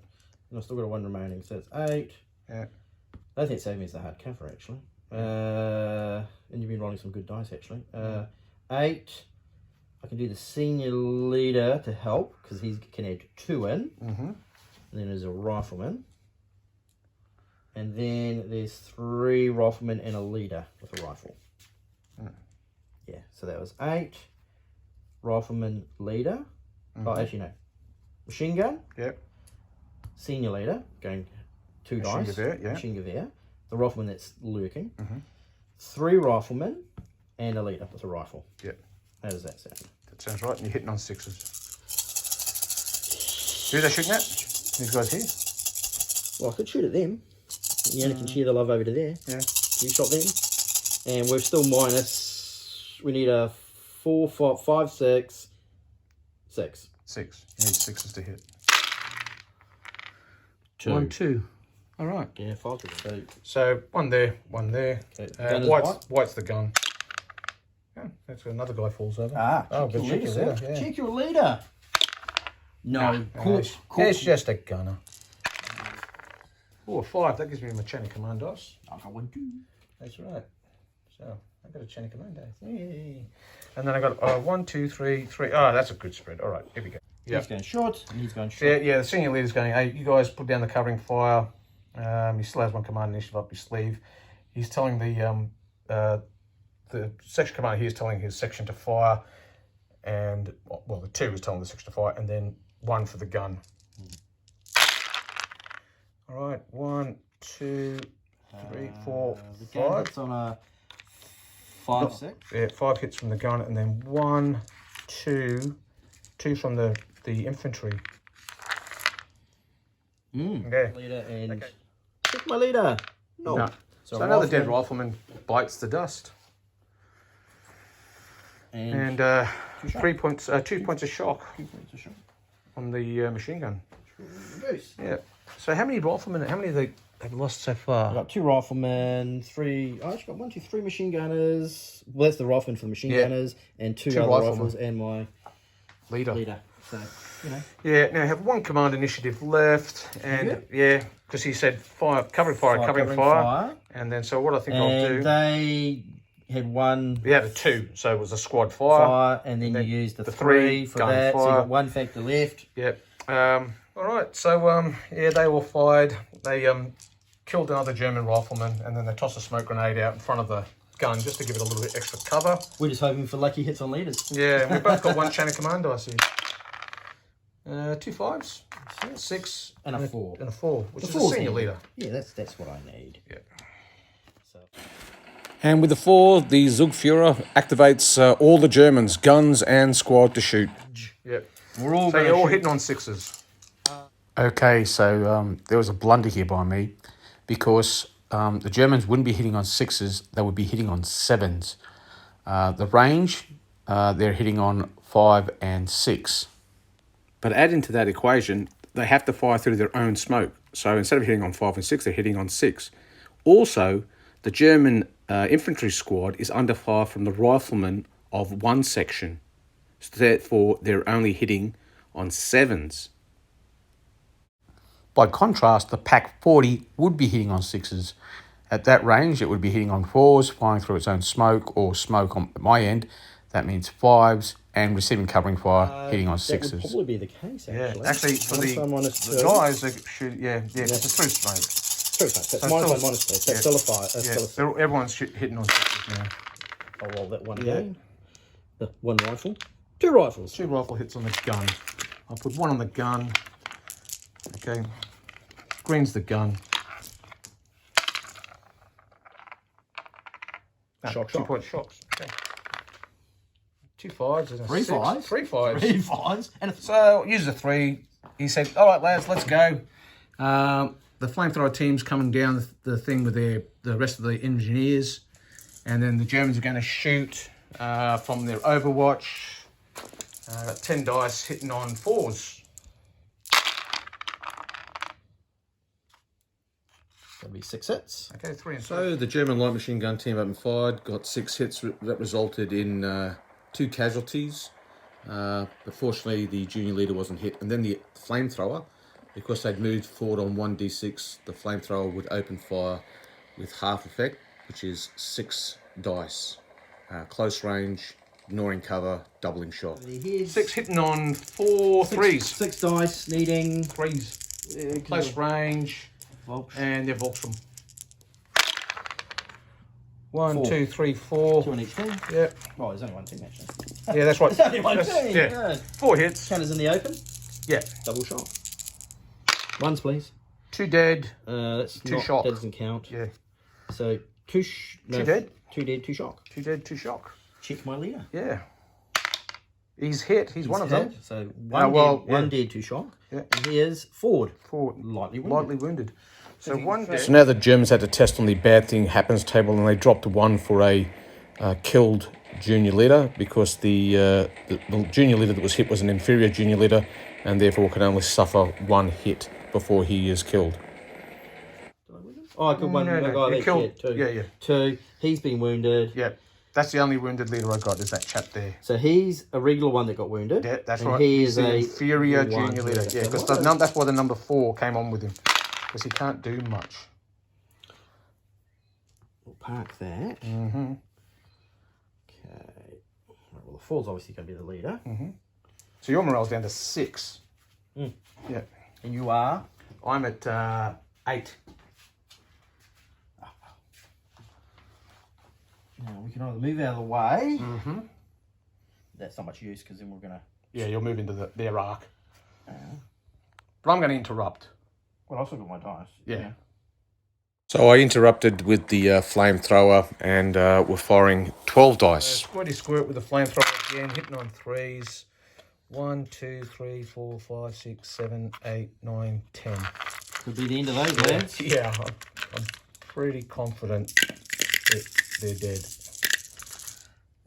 And I've still got 1 remaining, so it's 8. Yeah. I don't think saving me is the hard cover, actually. And you've been rolling some good dice, actually. 8. I can do the senior leader to help, because he can add 2 in. Mm-hmm. And then there's a rifleman. And then there's 3 riflemen and a leader with a rifle. Yeah, so that was 8. Rifleman leader. Oh, actually, no. Machine gun. Yep. Senior leader, going 2 Machine dice. Gewehr, yeah. Machine Gewehr. The rifleman that's lurking. 3 riflemen and a leader with a rifle. Yep. How does that sound? That sounds right, and you're hitting on 6s. Who's they shooting at? These guys here? Well, I could shoot at them. Yeah, can share the love over to there. Yeah. You shot them. And we're still minus. We need a 4, 5, 6, 6. 6. You need 6s to hit. 2. 1, 2. All right. Yeah, 5 to them. So 1 there, 1 there. Okay, gun is White's the gun. Yeah, that's another guy falls over. Oh, but check your leader. Yeah. Check your leader. No, It's just a gunner. Oh, a 5. That gives me my chain of command dice. I went 2. That's right. So I got a chain of command dice. Yay. And then I got 1, 2, 3, 3. Oh, that's a good spread. All right, here we go. Yeah. He's going short, and he's going short. Yeah, the senior leader's going, hey, you guys put down the covering fire. He still has 1 command initiative up his sleeve. He's telling the section commander here is telling his section to fire, and well, the 2 is telling the section to fire, and then 1 for the gun. All right, 1, 2, 3, 4, The gun 5. hits on a 5, 6. Yeah, 5 hits from the gun, and then 1, 2 from the infantry. Okay. Leader and check my leader. No. So another dead rifleman bites the dust. And 3 points, 2 points of shock on the machine gun. Yeah. So how many riflemen? How many they've lost so far? I've got 2 riflemen, 3. I actually got 1, 2, 3 machine gunners. Well, that's the rifleman for the machine gunners, and 2 other rifles and my leader. So, you know. Yeah. Now I have 1 command initiative left, and because he said covering fire, and then so what I think I'll do. They had 1. We had a 2, so it was a squad fire, and then you used the 3 3 for gun that. fire. So you got 1 factor left. Yep. All right. So they all fired. They killed another German rifleman, and then they tossed a smoke grenade out in front of the gun just to give it a little bit extra cover. We're just hoping for lucky hits on leaders. Yeah, we both got 1 chain of command dice here. 2 5s, 6, And a 4. and a 4, which is a 4's senior handy. leader. Yeah, that's what I need. Yeah. So. And with the 4, the Zugführer activates all the Germans, guns and squad to shoot. Yep. We're all So you're all hitting on 6s. Okay, so there was a blunder here by me because the Germans wouldn't be hitting on 6s, they would be hitting on 7s. The range, they're hitting on 5 and 6. But add into that equation, they have to fire through their own smoke. So instead of hitting on 5 and 6, they're hitting on 6. Also, the German infantry squad is under fire from the riflemen of 1 section. So therefore, they're only hitting on 7s. By contrast, the Pack 40 would be hitting on 6s. At that range, it would be hitting on 4s, firing through its own smoke or smoke on my end. That means 5s and receiving covering fire, hitting on 6s. That would probably be the case, actually. Yeah, actually, for the guys, they should, it's a through smoke. True, that's minus 1, minus 2. That's still a fire. That's still a... Everyone's hitting on 6s now. I'll roll that one again. The 1 rifle. 2 rifles. 2 rifle hits on the gun. I'll put 1 on the gun. Okay. Green's the gun. No, Shock. 2 point shocks. Okay. 2 5s and a 3 6. 5s? 3 5s. 3 5s. And a So use a 3. He said, all right, lads, let's go. The flamethrower team's coming down the thing with the rest of the engineers, and then the Germans are going to shoot from their Overwatch. 10 dice hitting on 4s. That'll be 6 hits. Okay, 3 and 3. So the German light machine gun team opened fired, got 6 hits. That resulted in 2 casualties. But fortunately, the junior leader wasn't hit. And then the flamethrower, because they'd moved forward on 1d6, the flamethrower would open fire with half effect, which is 6 dice. Close range, ignoring cover, doubling shot. 6 hitting on 4 3s. 6 dice, needing 3s. Close range, Volks. and they're Volks. 1, 2, 3, 4. 2 on each team. Yep. Oh, there's only one team actually. Yeah, that's right. There's only one team. Yeah. Good. 4 hits. Counters in the open. Yeah. Double shot. 1s, please. 2 dead. That's 2 not, shock. That doesn't count. Yeah. So 2 dead. 2 dead, 2 shock. 2 dead, 2 shock. Check my leader. Yeah. He's hit. He's one of hit. them. So one dead, 2 shock. Yeah. And he is forward. Lightly Lightly wounded. wounded. So 1 dead. So now the Germans had to test on the bad thing happens table, and they dropped 1 for a killed junior leader, because the junior leader that was hit was an inferior junior leader, and therefore could only suffer 1 hit before he is killed. Oh, good one. No. You killed. 2. Yeah. 2. He's been wounded. Yeah. That's the only wounded leader I got, is that chap there. So he's a regular one that got wounded. Yeah, that's and right. He He's is the a inferior junior leader. Yeah, because that's why the number 4 came on with him, because he can't do much. We'll park that. Mm-hmm. Okay. Right, well, the 4's obviously going to be the leader. Mm-hmm. So your morale's down to 6. Mm. Yeah. And you are? I'm at 8. Now, we can either move out of the way. Mm-hmm. That's not much use, because then we're going to... Yeah, you'll move into their arc. But I'm going to interrupt. Well, I've still got my dice. Yeah. So I interrupted with the flamethrower, and we're firing 12 dice. Squirty squirt with the flamethrower again, hitting on 3s. 1, 2, 3, 4, 5, 6, 7, 8, 9, 10. Could be the end of those, lads. Yeah, I'm pretty confident that they're dead.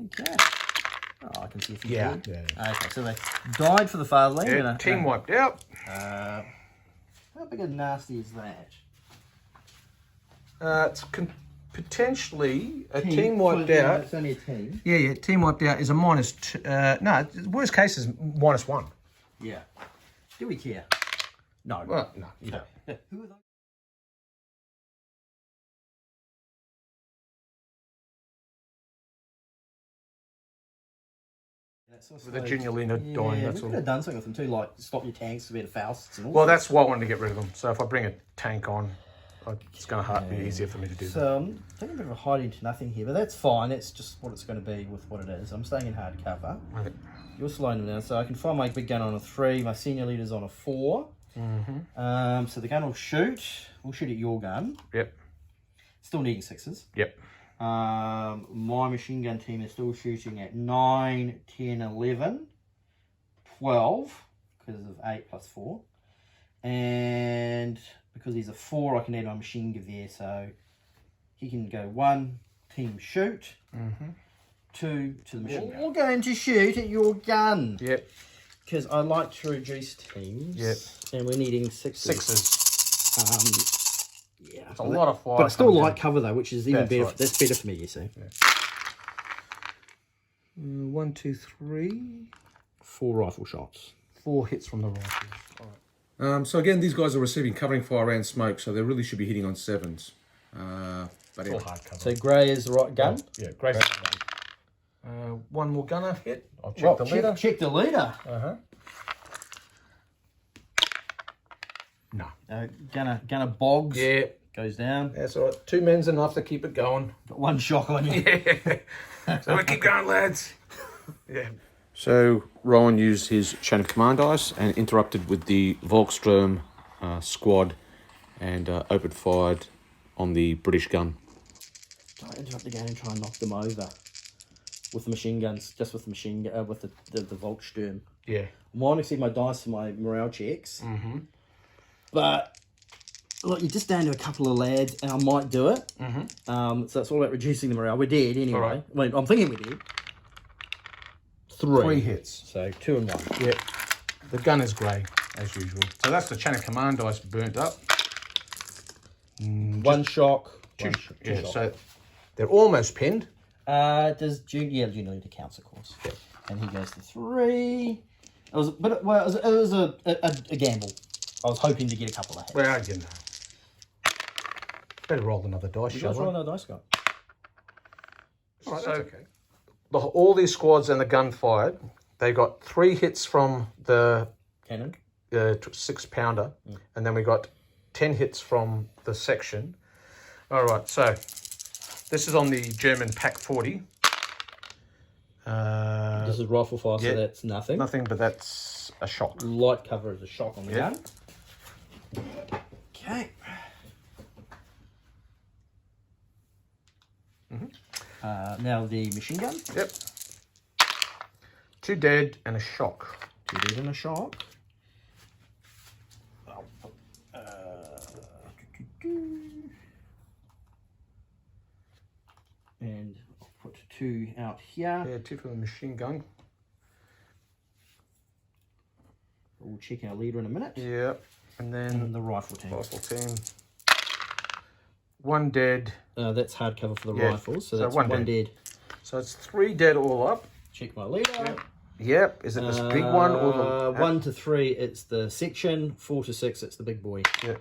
Okay. Oh, I can see a few. Yeah. Okay, so they died for the fatherland. Yeah, team wiped out. How big and nasty is that? It's potentially a team wiped out. It's only a team. Yeah, team wiped out is a -2. No, worst case is -1. Yeah. Do we care? No. Well, no, you don't. Who are those? With a junior leader dying, that's we all. could have done something with them too, like stop your tanks to be the Fausts and all. Well, that's why I wanted to get rid of them. So if I bring a tank on, it's going to be easier for me to do that. So I'm taking a bit of a hide into nothing here, but that's fine. That's just what it's going to be with what it is. I'm staying in hard cover. Right. You're slowing them down, so I can fire my big gun on a 3. My senior leader's on a 4. Mm-hmm. So the gun will shoot. We'll shoot at your gun. Yep. Still needing 6s. Yep. My machine gun team is still shooting at 9, 10, 11, 12 because of 8 plus 4. And because he's a 4, I can add my machine gun there, so he can go 1, team shoot, 2 to the machine gun. We're going to shoot at your gun. Yep. Because I like to reduce teams. Yep. And we're needing 6s. 6s. Yeah. It's a lot of fire. But it's still light cover though, which is even That's better. right. That's better for me, you see. Yeah. 1, 2, 3. 4 rifle shots. 4 hits from the rifles. All right. So again, these guys are receiving covering fire and smoke, so they really should be hitting on 7s. But it's all hard cover. So grey is the right gun. Yeah, great. One more gunner hit. I'll check the leader. Check the leader. No. Gunner Boggs. Yeah. Goes down. That's all right. 2 men's enough to keep it going. Got 1 shock on you. So we keep going, lads. Yeah. So Rowan used his chain of command dice and interrupted with the Volkstrom squad and opened fired on the British gun. Try to interrupt the game and try and knock them over with the machine guns. Just with the machine gun, with the Volkssturm. Yeah. Mine exceed my dice for my morale checks. But look, you're just down to a couple of lads, and I might do it. So it's all about reducing the morale. We're dead anyway. All right. Well, I'm thinking we're dead. Three hits. So 2 and 1. Yep. The gun is grey, as usual. So that's the chain of command dice burnt up. One shock. Two, Two yeah, shock. so they're almost pinned. Does June? Yeah, June need to counts, of course. Yep. And he goes to 3. It was, but it was a gamble. I was hoping to get a couple of hits. Well, you know. Better roll another dice, You shall guys I? roll another dice, Scott. All right, that's okay. All these squads and the gun fired. They got 3 hits from the Cannon. 6-pounder, and then we got 10 hits from the section. All right, so this is on the German Pack 40. This is rifle fire, yeah. so that's nothing. Nothing, but that's a shock. Light cover is a shock on the Yeah. gun. Okay. Now the machine gun. Yep. 2 dead and a shock. 2 dead and a shock. And I'll put 2 out here. Yeah, 2 for the machine gun. We'll check our leader in a minute. Yeah, and then And the rifle team. rifle team. 1 dead. That's hard cover for the Yeah. rifles, so So that's one one dead. dead. So it's 3 dead all up. Check my leader. Yep. Is it this big one or the 1 to 3? It's the section. 4 to 6. It's the big boy. Yeah.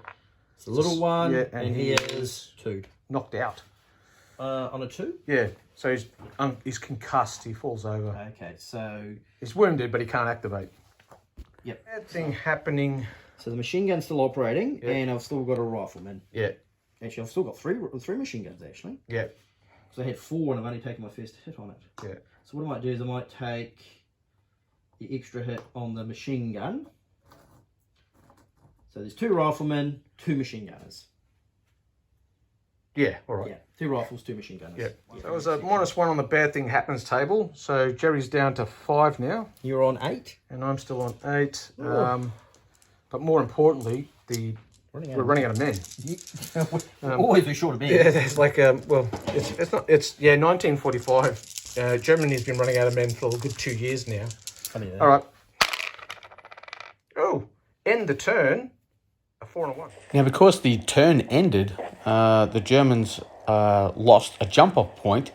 It's the little one, yeah, and he is 2. knocked out? On a 2. Yeah. So he's concussed. He falls over. Okay, so He's wounded, but he can't activate. yep. Bad thing happening. So the machine gun's still operating, Yeah. and I've still got a rifleman. Yeah. Actually, I've still got three machine guns actually. Yeah. So I had 4, and I've only taken my first hit on it. Yeah. So what I might do is I might take the extra hit on the machine gun. So there's 2 riflemen, 2 machine gunners. Yeah. All right. Yeah, 2 rifles, 2 machine gunners. Yeah. So it was a -1 on the bad thing happens table. So Jerry's down to 5 now, You're on 8. and I'm still on 8. Oh. But more importantly, we're running out of men. Always be short of bed. Yeah, there's like it's not 1945. Germany's been running out of men for a good 2 years now. Funny that. All right. Oh, end the turn. A 4 and a 1. Now, because the turn ended, the Germans lost a jump-off point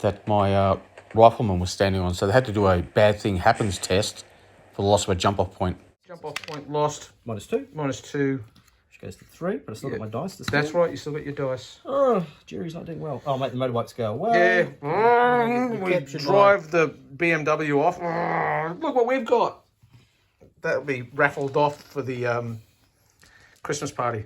that my rifleman was standing on, so they had to do a bad thing happens test for the loss of a jump-off point. Jump off point lost. -2, -2. which goes to 3, but I still got my dice to That's spare. right. You still got your dice. Oh, Jerry's not doing well. I'll make the motorbikes go away. Yeah. We captured drive the BMW off. Look what we've got. That'll be raffled off for the Christmas party,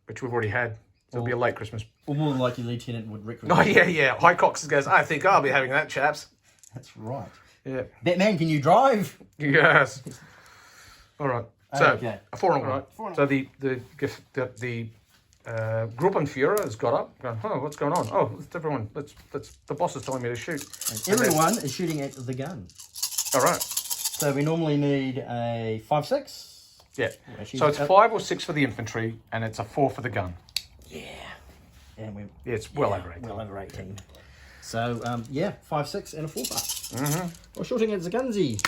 which we've already had. It'll be a late Christmas. Well, more than likely, Lieutenant would recruit. Oh, yeah. High Cox goes, I think I'll be having that, chaps. That's right. Yeah. Batman, can you drive? Yes. All right. So, Okay. a 4 and 1. Right. 4 and So the Gruppenführer has got up, going, oh, what's going on? Oh, it's everyone. Let's. The boss is telling me to shoot. And everyone is shooting at the gun. All right. So we normally need a 5-6. Yeah. Actually, So it's 5 or 6 for the infantry, and it's a 4 for the gun. Yeah. And we're Yeah, it's well over 18. well over 18. So, 5-6 and a 4 pass. We're shooting at the gunzy.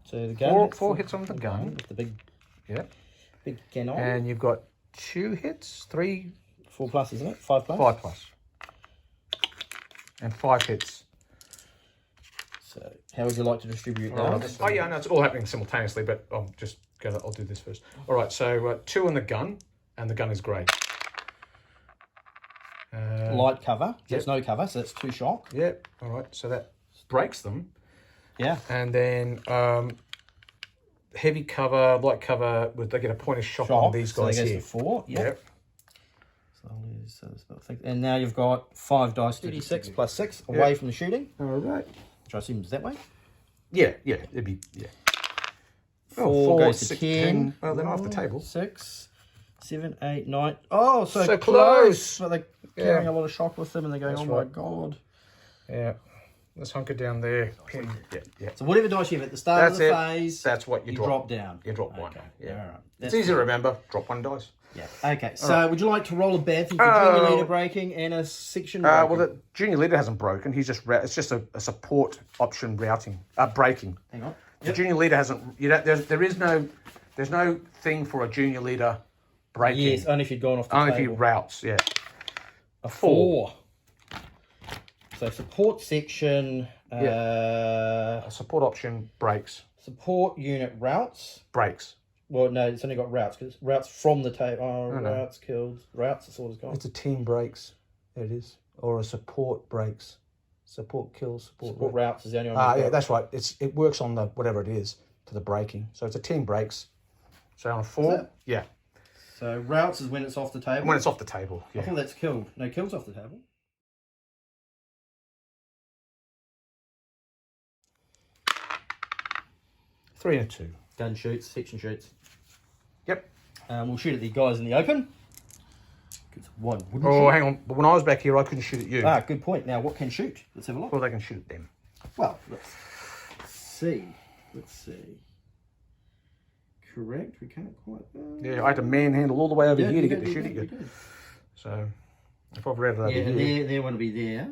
So the gun. Four hits on the gun. With the big Yeah. cannon. And you've got 2 hits, 3, 4 plus, isn't it? 5 plus? 5 plus. And 5 hits. So, how would you like to distribute those? Oh, yeah, no, it's all happening simultaneously, but I'll do this first. All right, so 2 on the gun, and the gun is grey. Light cover. So it's no cover, so it's 2 shock. Yep. All right, so that breaks them. Yeah. And then heavy cover, light cover, they get a point of shock on these guys so that goes here. to 4. Yep. Yep. So I'll use this little thing. And now you've got 5 dice, 36 plus 6 away from the shooting. All right. Which I assume is that way. Yeah, it'd be, yeah. 4 goes to 6, 10. Well, they're off the table. 6, 7, 8, 9. Oh, so close. But they're carrying a lot of shock with them and they're going, That's oh right. my God. Yeah. Let's hunker down there. Pin. Yeah. So whatever dice you have at the start of the phase, That's what you drop down. You drop one. Okay. Yeah. All right. It's easy to remember. Drop one dice. Yeah. Okay. So would you like to roll a bad thing for junior leader breaking and a section breaking? Well, the junior leader hasn't broken. He's just it's just a support option breaking. Hang on. The junior leader hasn't. You know, there's no thing for a junior leader breaking. Yes, only if you'd gone off the Only table. if he routes. Yeah. A 4. So support section. A support option breaks. Support unit routes. Breaks. Well, no, it's only got routes because routes from the table. Oh, No. routes killed. Routes, that's all it's got. It's a team breaks. There it is. Or a support breaks. Support kills. Support routes is the only one. Yeah, that's right. It works on the whatever it is to the breaking. So it's a team breaks. So on a 4, yeah. So routes is when it's off the table. When it's off the table, I yeah. thought that's killed. No, kill's off the table. Three and a 2. Gun shoots, section shoots. Yep. We'll shoot at the guys in the open. It's one. Oh, hang on. But when I was back here, I couldn't shoot at you. Ah, good point. Now, what can shoot? Let's have a look. Well, they can shoot at them. Well, let's see. Let's see. Correct. We can't quite. Yeah, I had to manhandle all the way over here to get to shoot at you. did. So, if I've read it over Yeah, and here. they want to be there.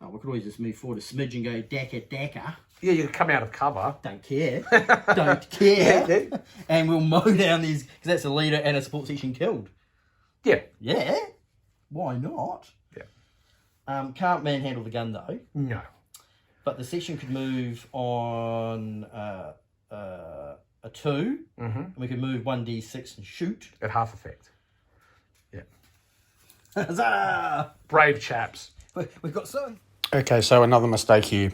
Oh, we could always just move forward a smidge and go dakka. Yeah, you can come out of cover. Don't care. Don't care. Yeah. And we'll mow down these, because that's a leader and a support section killed. Yeah. Yeah. Why not? Yeah. Can't manhandle the gun though. No. But the section could move on a 2. And we could move 1d6 and shoot. At half effect. Yeah. Huzzah! Brave chaps. We've got some. Okay, so another mistake here.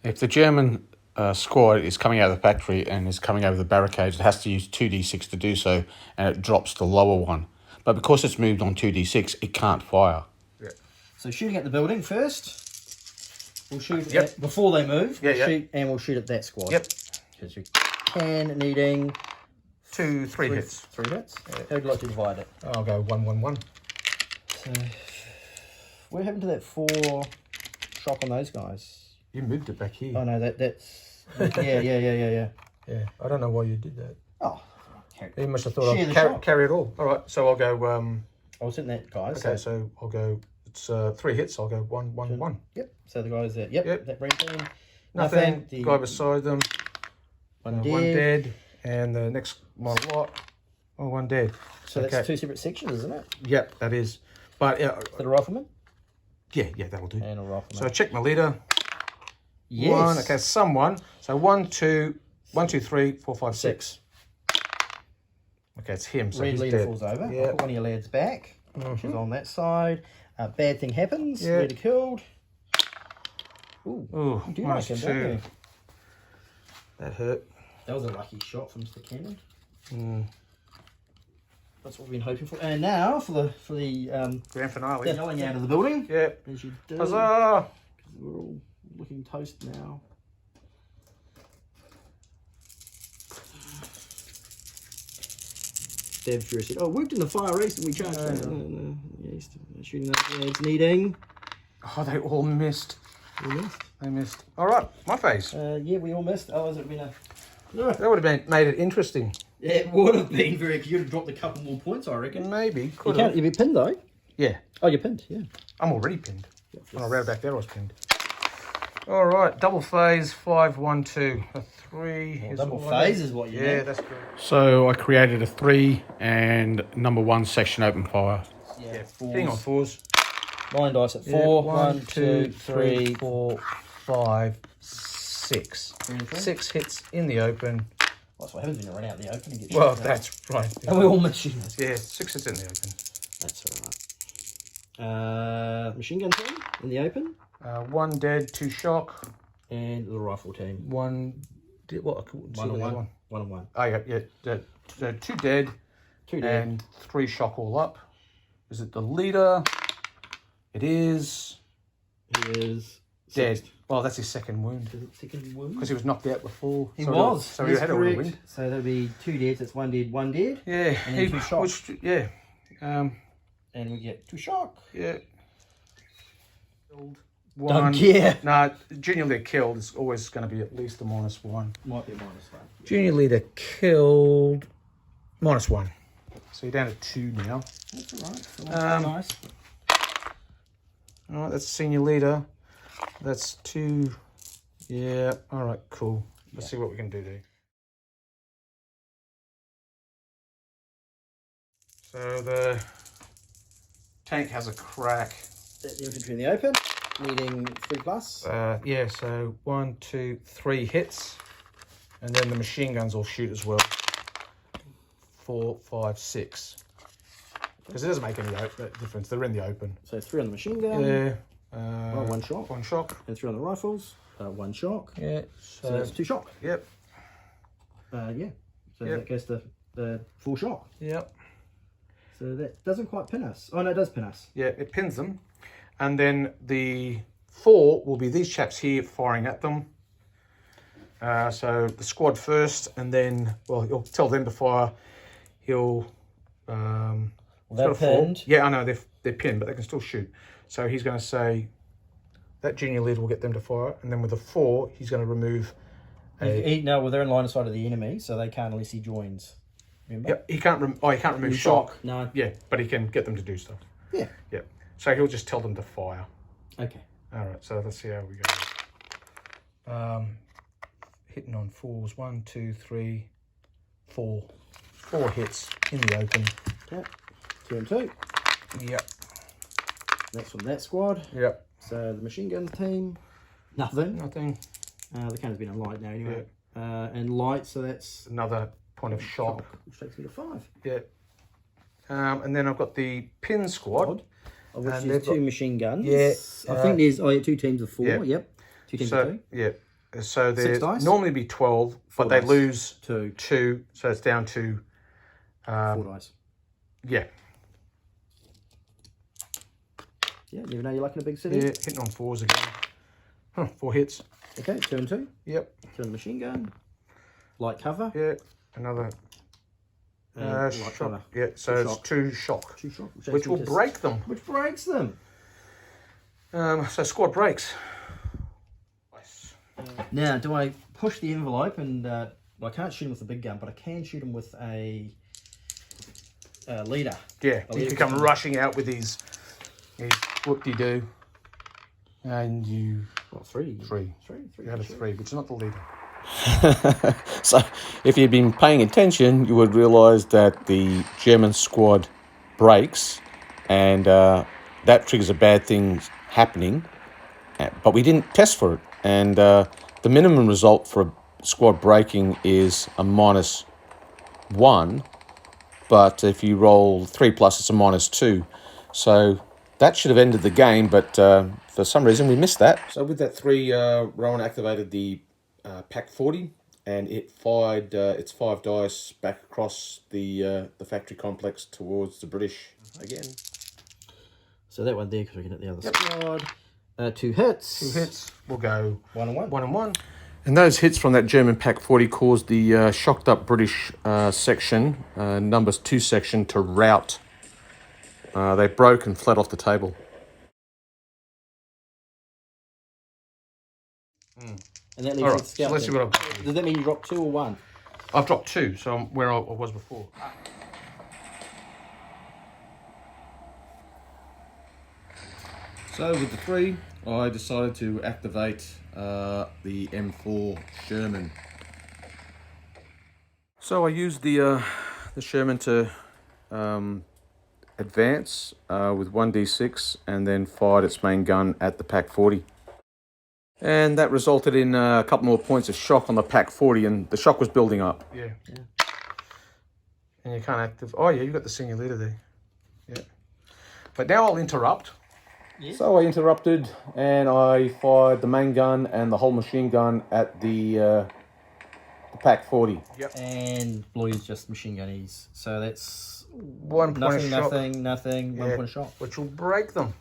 If the German squad is coming out of the factory and is coming over the barricades, it has to use 2d6 to do so, and it drops the lower one. But because it's moved on 2d6, it can't fire. Yeah. So shooting at the building first. We'll shoot Yep. at, before they move. Yeah, We'll yeah. shoot, and we'll shoot at that squad. Yep. Because we can, needing 2, 3 hits. 3 hits. How would you like to divide it? I'll go 1, 1, 1. So, what happened to that 4 shock on those guys? You moved it back here. Oh no, that's yeah. Yeah, I don't know why you did that. Oh, You must have thought Share I'd the carry, shot. carry it all. All right, so I'll go. I was hitting that guys. Okay, so I'll go. It's 3 hits. I'll go 1, 1, 1. Yep. So the guys there. Yep. Yep. That brings in Nothing. The Guy beside them. one One dead. dead. And the next one lot. Oh, one dead. So that's 2 separate sections, isn't it? Yep, that is. But Is that a rifleman yeah, that'll do. and a rifleman? So I check my leader. yes. 1. Okay, someone. So 1, 2, 1, 2, 3, 4, 5, 6. Okay, it's him. So Red he's leader dead. falls over. Yeah. Put one of your lads back. She's on that side. Bad thing happens. Yeah. Leader killed. Ooh. Ooh, You do minus like him, don't 2. you? That hurt. That was a lucky shot from Mr. Cannon. That's what we've been hoping for. And now for the Grand finale. yelling out of the building. Yeah. As you do. Huzzah! We're all looking toast now. Staffordshire said, "Oh, worked in the Far East and we charged." No. Yeah, he's shooting those lads needing. Oh, they all missed. We missed. They missed. All right, my face. Yeah, we all missed. Oh, has it been a? That would have made it interesting. Yeah, it would have been very. You'd have dropped a couple more points, I reckon. Maybe. You Could can't. have. You'd be pinned though. Yeah. Oh, you're pinned. Yeah. I'm already pinned. When I ran back there, I was pinned. All right, double phase, 5, 1, 2. A 3. Is Double what I phase need. is what you Yeah, need. that's good. So I created a 3 and number 1 section open fire. Yeah. Hitting on 4s. 9 dice at Yeah, 4. 1, 1, 2, 3, 4, 5, 6. 6 hits in the open. That's what happens when you run out in the open and get Well, shot. that's right. And we all miss you. Yeah, 6 hits in the open. That's alright. Machine gun team in the open. 1 dead, 2 shock. And the rifle team. 1 dead. What? I couldn't see 1 on the other 1. 1 on 1. Oh, yeah. 2 dead. 2 dead. And 3 shock all up. Is it the leader? It is. He is Dead. sixth. Well, that's his second wound. Is it second wound? Because he was knocked out before. He So was. So he That's had a correct. wound. So there'll be 2 deads. That's 1 dead, 1 dead. Yeah. And then 2 shock. Yeah. And we get 2 shock. Yeah. Don't care. No, junior leader killed is always going to be at least a -1. Might be -1. Junior leader killed, -1. So you're down to 2 now. That's all right. That's nice. All right, that's senior leader. That's 2. Yeah, all right, cool. Let's see what we can do there. So the tank has a crack. Set the infantry in the open, needing 3+. Yeah, so 1, 2, 3 hits. And then the machine guns will shoot as well. 4, 5, 6. Because it doesn't make any difference. They're in the open. So 3 on the machine gun. Yeah. Well, 1 shock. 1 shock. And 3 on the rifles. 1 shock. Yeah. So that's 2 shock. Yep. Yeah. So Yep. that goes to the 4 shock. Yep. So that doesn't quite pin us. Oh, no, it does pin us. Yeah, it pins them. And then the 4 will be these chaps here firing at them. So the squad first, and then, well, he'll tell them to fire. He'll... They're pinned. Yeah, I know, they're pinned, but they can still shoot. So he's going to say, that junior leader will get them to fire, and then with the 4, he's going to remove No, well, they're in line of sight of the enemy, so they can't unless he joins. Remember? Yep, he can't remove shock. No. Yeah, but he can get them to do stuff. Yeah. Yep. So he'll just tell them to fire. Okay. All right, so let's see how we go. Hitting on 4s. 1, 2, 3, 4. 4 hits in the open. Okay. 2 and 2. Yep. That's from that squad. Yep. So the machine gun team, nothing. Nothing. The cannon's been on light now anyway. And light, so that's Another point of shock. which takes me to 5. Yeah. And then I've got the pin squad. Of which And there's they've got- 2 machine guns. Yeah, I think there's 2 teams of 4. Yeah. Yep. 2 teams So of 2. yeah. So 6 there's dice? normally be 12, but they dice. lose 2. 2, so it's down to 4 dice. yeah. Yeah, you know you're like in a big city. Yeah, hitting on 4s again. 4 hits. Okay, 2 and 2. Yep. 2 on the machine gun. Light cover. Yeah. Another Light shock. cover. Yeah. So 2 it's shock. 2 shock, 2 shock. which will break them. Which breaks them. So squad breaks. Nice. Now, do I push the envelope and well, I can't shoot him with the big gun, but I can shoot him with a leader. Yeah. A He leader can come gun. rushing out with his whoop-de-doo. And you... What, 3? 3. 3. You had a 3, which is not the leader. So, if you'd been paying attention, you would realise that the German squad breaks, and that triggers a bad thing happening. But we didn't test for it, and the minimum result for a squad breaking is a -1. But if you roll 3+, it's a -2. So that should have ended the game, but for some reason we missed that. So with that 3, Rowan activated the Pack 40, and it fired its 5 dice back across the factory complex towards the British again. So that one there, because we can hit the other squad. 2 hits. 2 hits. We'll go 1 and 1. 1 and 1. And those hits from that German Pack 40 caused the shocked up British section, numbers 2 section, to rout. They broke and fled off the table. And that leaves All you right, with so scout. let's see then. what I've got. Does that mean you drop 2 or 1? I've dropped 2, so I'm where I was before. So with the 3, I decided to activate the M4 Sherman. So I used the Sherman to advance with 1d6 and then fired its main gun at the Pack 40. And that resulted in a couple more points of shock on the Pack 40, and the shock was building up. Yeah. And you can't active. Oh yeah, you got the senior leader there. Yeah. But now I'll interrupt. So I interrupted and I fired the main gun and the whole machine gun at the Pack 40. Yep. And blue's just machine gunnies. So that's 1 point of shock. nothing. 1 point of shock. Which will break them.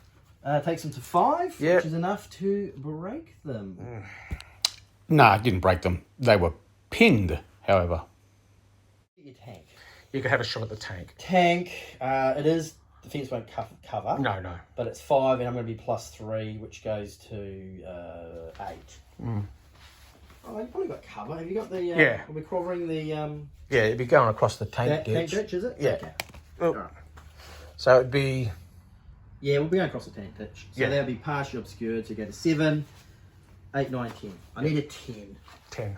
Takes them to 5, Yep. which is enough to break them. Mm. It didn't break them. They were pinned, however. Your tank. You could have a shot at the tank. Tank, it is defence won't cover. No. But it's 5, and I'm going to be +3, which goes to 8. Oh, you've probably got cover. Have you got the... Yeah. Are we covering the... Yeah, it'd be going across the tank tank ditch. ditch, is it? Yeah. Okay. Well, Alright. so it'd be... Yeah, we'll be going across the tank ditch. So Yeah. that'll be partially obscured. So go to 7, 8, 9, 10. I need a 10. 10.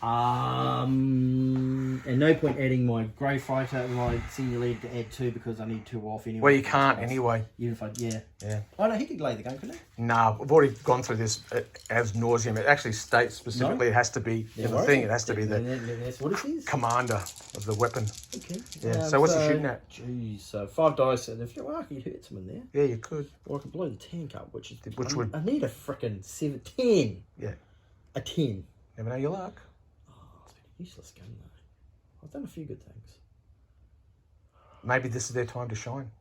And no point adding my grey fighter, my senior lead to add 2 because I need 2 off anyway. Well, you can't anyway. Even if I, yeah. Yeah. Oh no, he could lay the gun, couldn't he? Nah, we've already gone through this as nauseum. It actually states specifically it has to be the thing. It has to be the That's what it is. commander of the weapon. Okay. Yeah. So what's he shooting at? Geez, so 5 dice, and if I could hurt someone there, Yeah, you could. or I could blow the tank up, which would. I need a frickin' 10. Yeah. A 10. Never know your luck. It's been a useless gun though. I've done a few good things. Maybe this is their time to shine.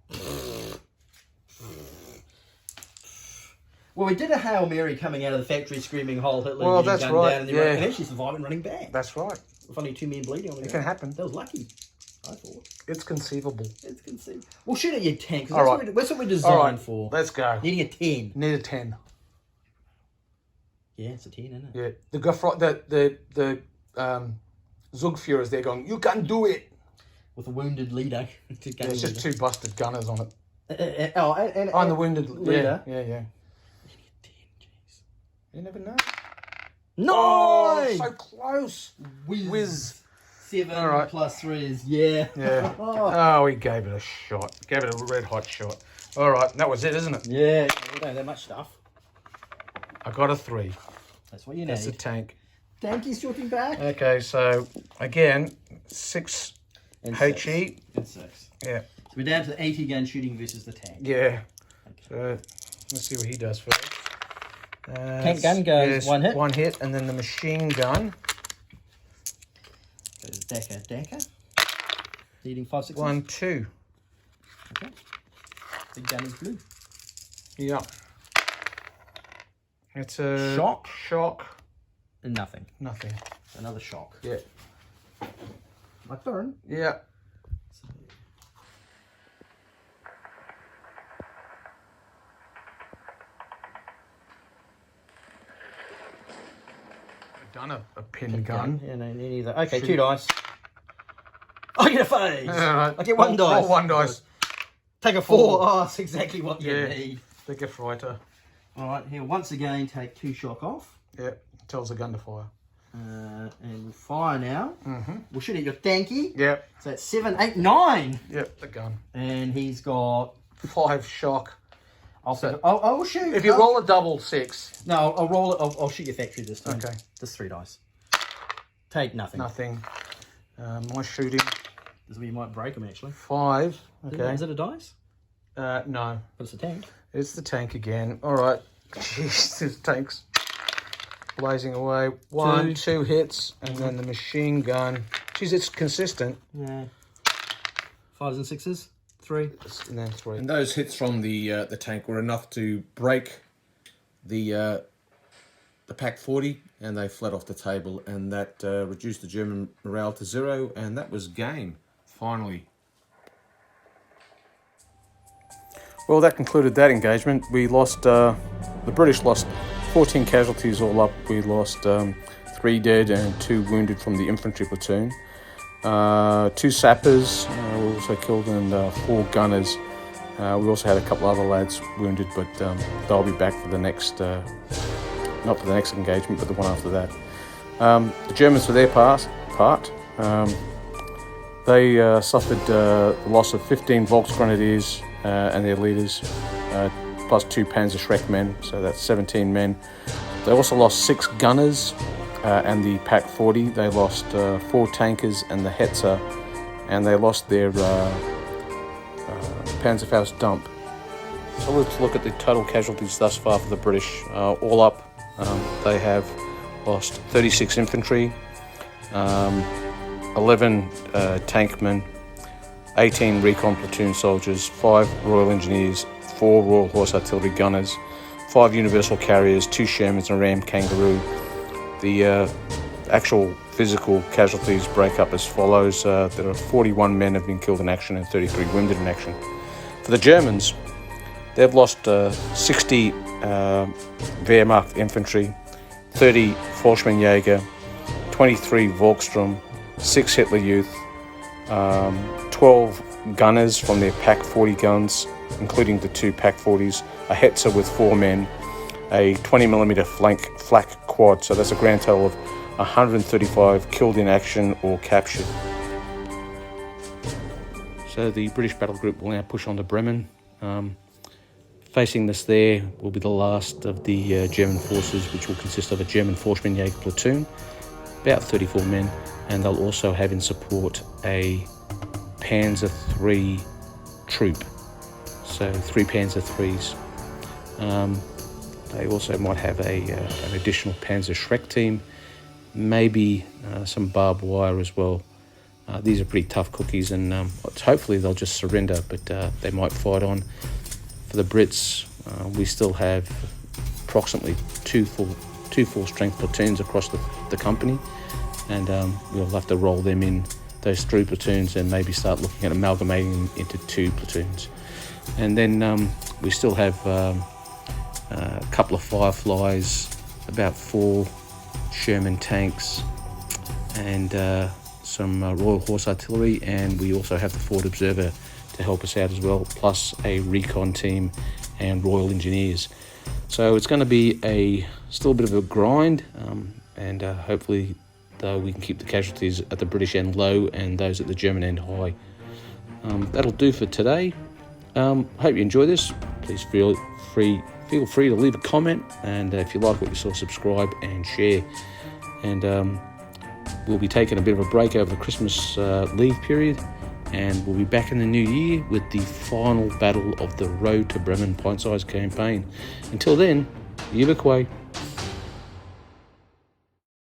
Well, we did a Hail Mary coming out of the factory screaming Heil Hitler, Well, getting that's gunned right, down, and then yeah. and actually survived and running back. That's right. With only 2 men bleeding on the It ground. can happen. That was lucky, I thought. It's conceivable. It's conceivable. Well, shoot at your tank, All because right. that's what we're designed All right, for. let's go. Needing a 10. Need a 10. Yeah, it's a 10, isn't it? Yeah. The Zugführer's there going, you can do it. With a wounded leader. There's just 2 busted gunners on it. And On the wounded leader. Yeah. Needing a 10, jeez. You never know. Nice! So close. Whiz. 7 All right. +3 is, yeah. Yeah. Oh, we gave it a shot. Gave it a red hot shot. All right, that was it, isn't it? Yeah, we don't have that much stuff. I got a 3. That's what you That's a need. tank. Tanky's shooting back. Okay, so again, 6 And HE. And 6. Yeah. So we're down to the 80 gun shooting versus the tank. Yeah. So let's see what he does first. Tank gun goes 1 hit. 1 hit, and then the machine gun. Goes Daka. Needing 5, 6. 1, 2. Okay. Big gun is blue. Yeah. It's a Shock. Shock. And nothing. Nothing. Another shock. Yeah. My turn. Yeah. I've done a pin gun. Yeah, no, neither. Okay, 2 dice. I get a phase. Alright. I get 1 dice. Roll 1 dice. Take a 4. Oh, that's exactly what you Yeah. need. The gift writer. Alright, here once again take 2 shock off. Yeah. Tells the gun to fire. And we'll fire now. We'll shoot at your tanky. Yeah. So that's 7, 8, 9. Yep. The gun. And he's got... 5 shock. I'll shoot. If you roll a double 6. No, I'll roll it. I'll shoot your factory this time. Okay. Just 3 dice. Take nothing. Nothing. My shooting. This is where you might break them, actually. 5. Okay. Is it a dice? No. But it's a tank. It's the tank again. All right. Jeez, this tank's blazing away. 1, 2 hits, and then the machine gun. Jeez, it's consistent. Yeah. 5s and 6s. 3. And then 3. And those hits from the tank were enough to break the Pack 40, and they fled off the table, and that reduced the German morale to 0, and that was game, finally. Well, that concluded that engagement. We lost, the British lost 14 casualties all up. We lost 3 dead and 2 wounded from the infantry platoon. 2 sappers were also killed, and 4 gunners. We also had a couple other lads wounded, but they'll be back for the next, not for the next engagement, but the one after that. The Germans, for their part, they suffered the loss of 15 Volksgrenadiers and their leaders, plus 2 Panzer men, so that's 17 men. They also lost 6 gunners and the Pack 40. They lost 4 tankers and the Hetzer, and they lost their Panzerfaust dump. So let's look at the total casualties thus far for the British. All up, they have lost 36 infantry, 11 tankmen, 18 recon platoon soldiers, 5 Royal Engineers, 4 Royal Horse Artillery gunners, 5 Universal Carriers, 2 Shermans and a Ram Kangaroo. The actual physical casualties break up as follows. There are 41 men have been killed in action and 33 wounded in action. For the Germans, they've lost 60 Wehrmacht infantry, 30 Fallschirmjäger, 23 Volkssturm, 6 Hitler Youth, 12 gunners from their Pak 40 guns, including the 2 Pak 40s, a Hetzer with 4 men, a 20mm flak quad, so that's a grand total of 135 killed in action or captured. So the British battle group will now push on to Bremen. Facing this there will be the last of the German forces, which will consist of a German Fallschirmjäger platoon, about 34 men, and they'll also have in support a Panzer III troop, so 3 Panzer IIIs. They also might have an additional Panzer Schreck team, maybe some barbed wire as well. These are pretty tough cookies, and hopefully they'll just surrender, but they might fight on. For the Brits, we still have approximately two full strength platoons across the company, and we'll have to roll them in, those 3 platoons, and maybe start looking at amalgamating them into 2 platoons. And then we still have a couple of Fireflies, about 4 Sherman tanks, and some Royal Horse Artillery, and we also have the Ford Observer to help us out as well, plus a recon team and Royal Engineers. So it's going to be still a bit of a grind, and hopefully though we can keep the casualties at the British end low and those at the German end high. That'll do for today. Hope you enjoy this. Please feel free to leave a comment, and if you like what you saw, subscribe and share. And we'll be taking a bit of a break over the Christmas leave period, and we'll be back in the new year with the final battle of the Road to Bremen pint-sized campaign. Until then, Yibbuk way.